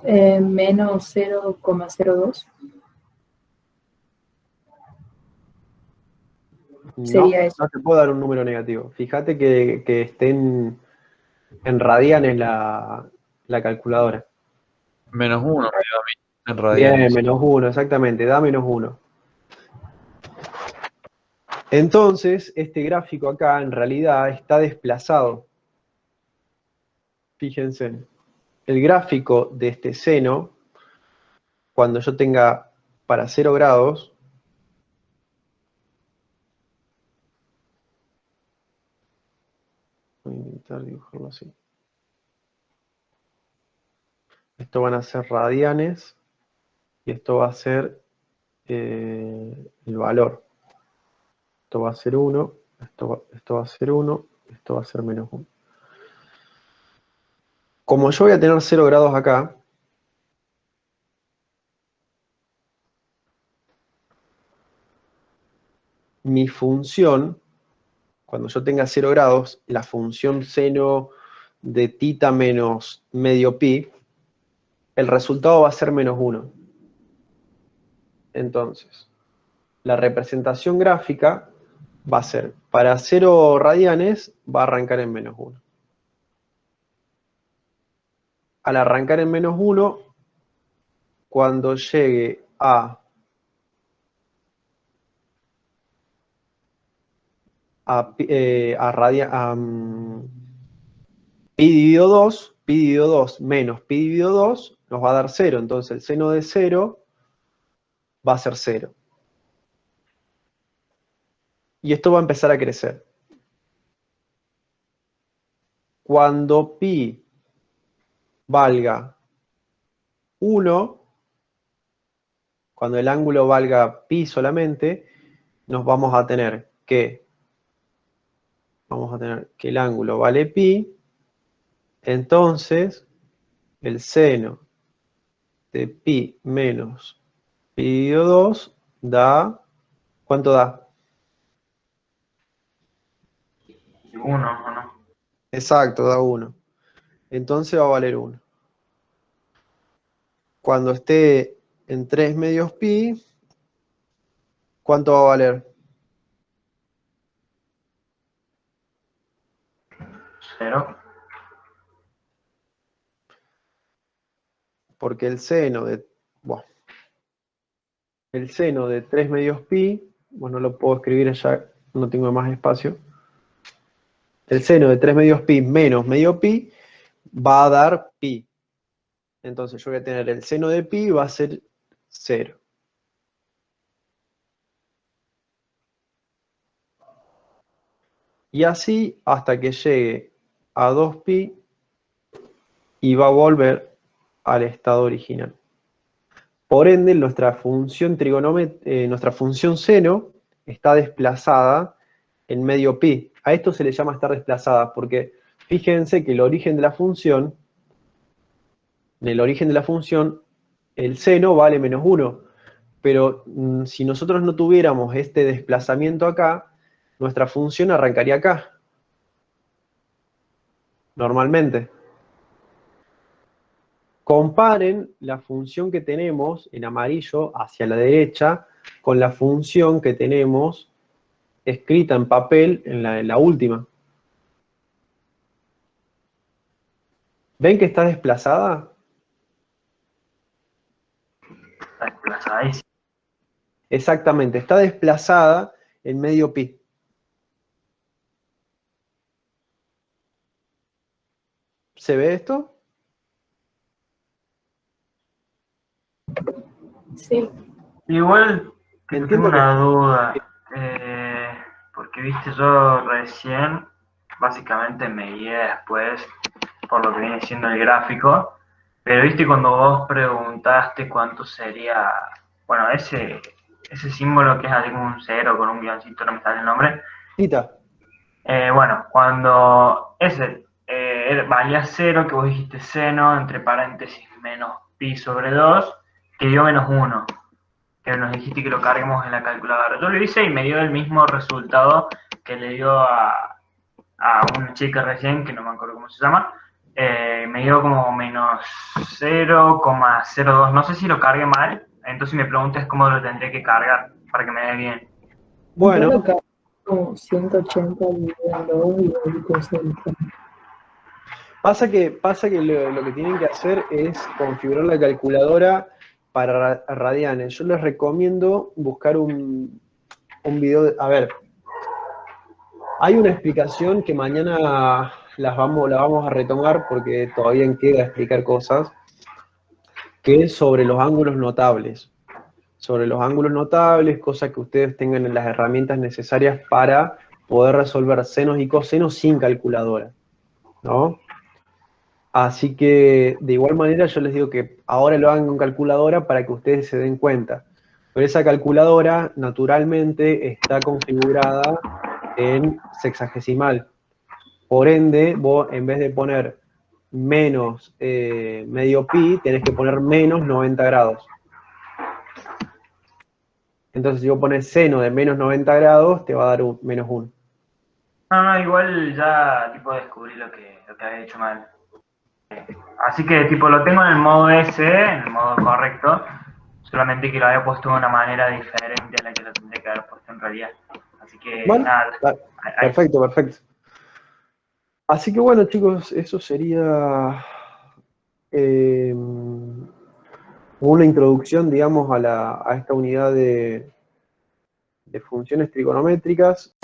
Menos 0,02. Sería eso. No te puedo dar un número negativo. Fíjate que esté en radianes la calculadora. -1 me dio a mí en radianes. Bien, -1, exactamente, da -1. Entonces, este gráfico acá en realidad está desplazado. Fíjense, el gráfico de este seno, cuando yo tenga para 0 grados, voy a intentar dibujarlo así. Esto van a ser radianes y esto va a ser el valor. Esto va a ser 1, esto va a ser 1, esto va a ser -1. Como yo voy a tener 0 grados acá, mi función, cuando yo tenga 0 grados, la función seno de tita menos medio pi, el resultado va a ser -1. Entonces, la representación gráfica va a ser, para 0 radianes, va a arrancar en -1. Al arrancar en -1, cuando llegue a pi dividido 2 menos pi dividido 2 nos va a dar 0. Entonces el seno de 0 va a ser 0. Y esto va a empezar a crecer. Cuando pi valga 1, cuando el ángulo valga pi solamente, nos vamos a tener que el ángulo vale pi, entonces el seno de pi menos pi dividido 2 da, ¿cuánto da? 1, ¿o no? Exacto, da 1. Entonces va a valer 1. Cuando esté en 3 medios pi, ¿cuánto va a valer? 0. Porque el seno de 3 medios pi, bueno, lo puedo escribir ya, no tengo más espacio. El seno de 3 medios pi menos medio pi va a dar pi. Entonces yo voy a tener el seno de pi va a ser 0. Y así hasta que llegue a 2pi y va a volver al estado original. Por ende, nuestra función seno está desplazada en medio pi. A esto se le llama estar desplazada porque, fíjense que el origen de la función, en el origen de la función, el seno vale menos 1. Pero si nosotros no tuviéramos este desplazamiento acá, nuestra función arrancaría acá. Normalmente. Comparen la función que tenemos en amarillo hacia la derecha con la función que tenemos escrita en papel en la última. ¿Ven que está desplazada? Está desplazadísimo. Exactamente, está desplazada en medio pi. ¿Se ve esto? Sí. Igual tengo Entiendo una que... duda, porque viste, yo recién básicamente me guié después por lo que viene siendo el gráfico, pero viste cuando vos preguntaste cuánto sería, bueno, ese símbolo que es así como un cero con un guioncito, no me sale el nombre. Cita. Bueno, cuando ese valía 0, que vos dijiste seno, entre paréntesis, menos pi sobre 2, que dio menos 1, que nos dijiste que lo carguemos en la calculadora. Yo lo hice y me dio el mismo resultado que le dio a una chica recién, que no me acuerdo cómo se llama, me dio como menos 0,02, no sé si lo cargué mal, entonces me preguntas cómo lo tendré que cargar para que me dé bien. Bueno. Yo lo cargo como 180 dividido en 2 y ahí concentra. Pasa que lo que tienen que hacer es configurar la calculadora para radianes. Yo les recomiendo buscar un video. A ver, hay una explicación que mañana la vamos a retomar porque todavía queda explicar cosas, que es sobre los ángulos notables. Sobre los ángulos notables, cosas que ustedes tengan en las herramientas necesarias para poder resolver senos y cosenos sin calculadora, ¿no? Así que, de igual manera, yo les digo que ahora lo hagan con calculadora para que ustedes se den cuenta. Pero esa calculadora, naturalmente, está configurada en sexagesimal. Por ende, vos, en vez de poner menos medio pi, tenés que poner menos 90 grados. Entonces, si vos pones seno de menos 90 grados, te va a dar menos 1. No, igual ya tipo descubrí lo que había hecho mal. Así que tipo lo tengo en el modo S, en el modo correcto, solamente que lo había puesto de una manera diferente a la que lo tendría que haber puesto en realidad. Así que Bueno, nada. perfecto, perfecto. Así que bueno, chicos, eso sería una introducción, digamos, a esta unidad de funciones trigonométricas.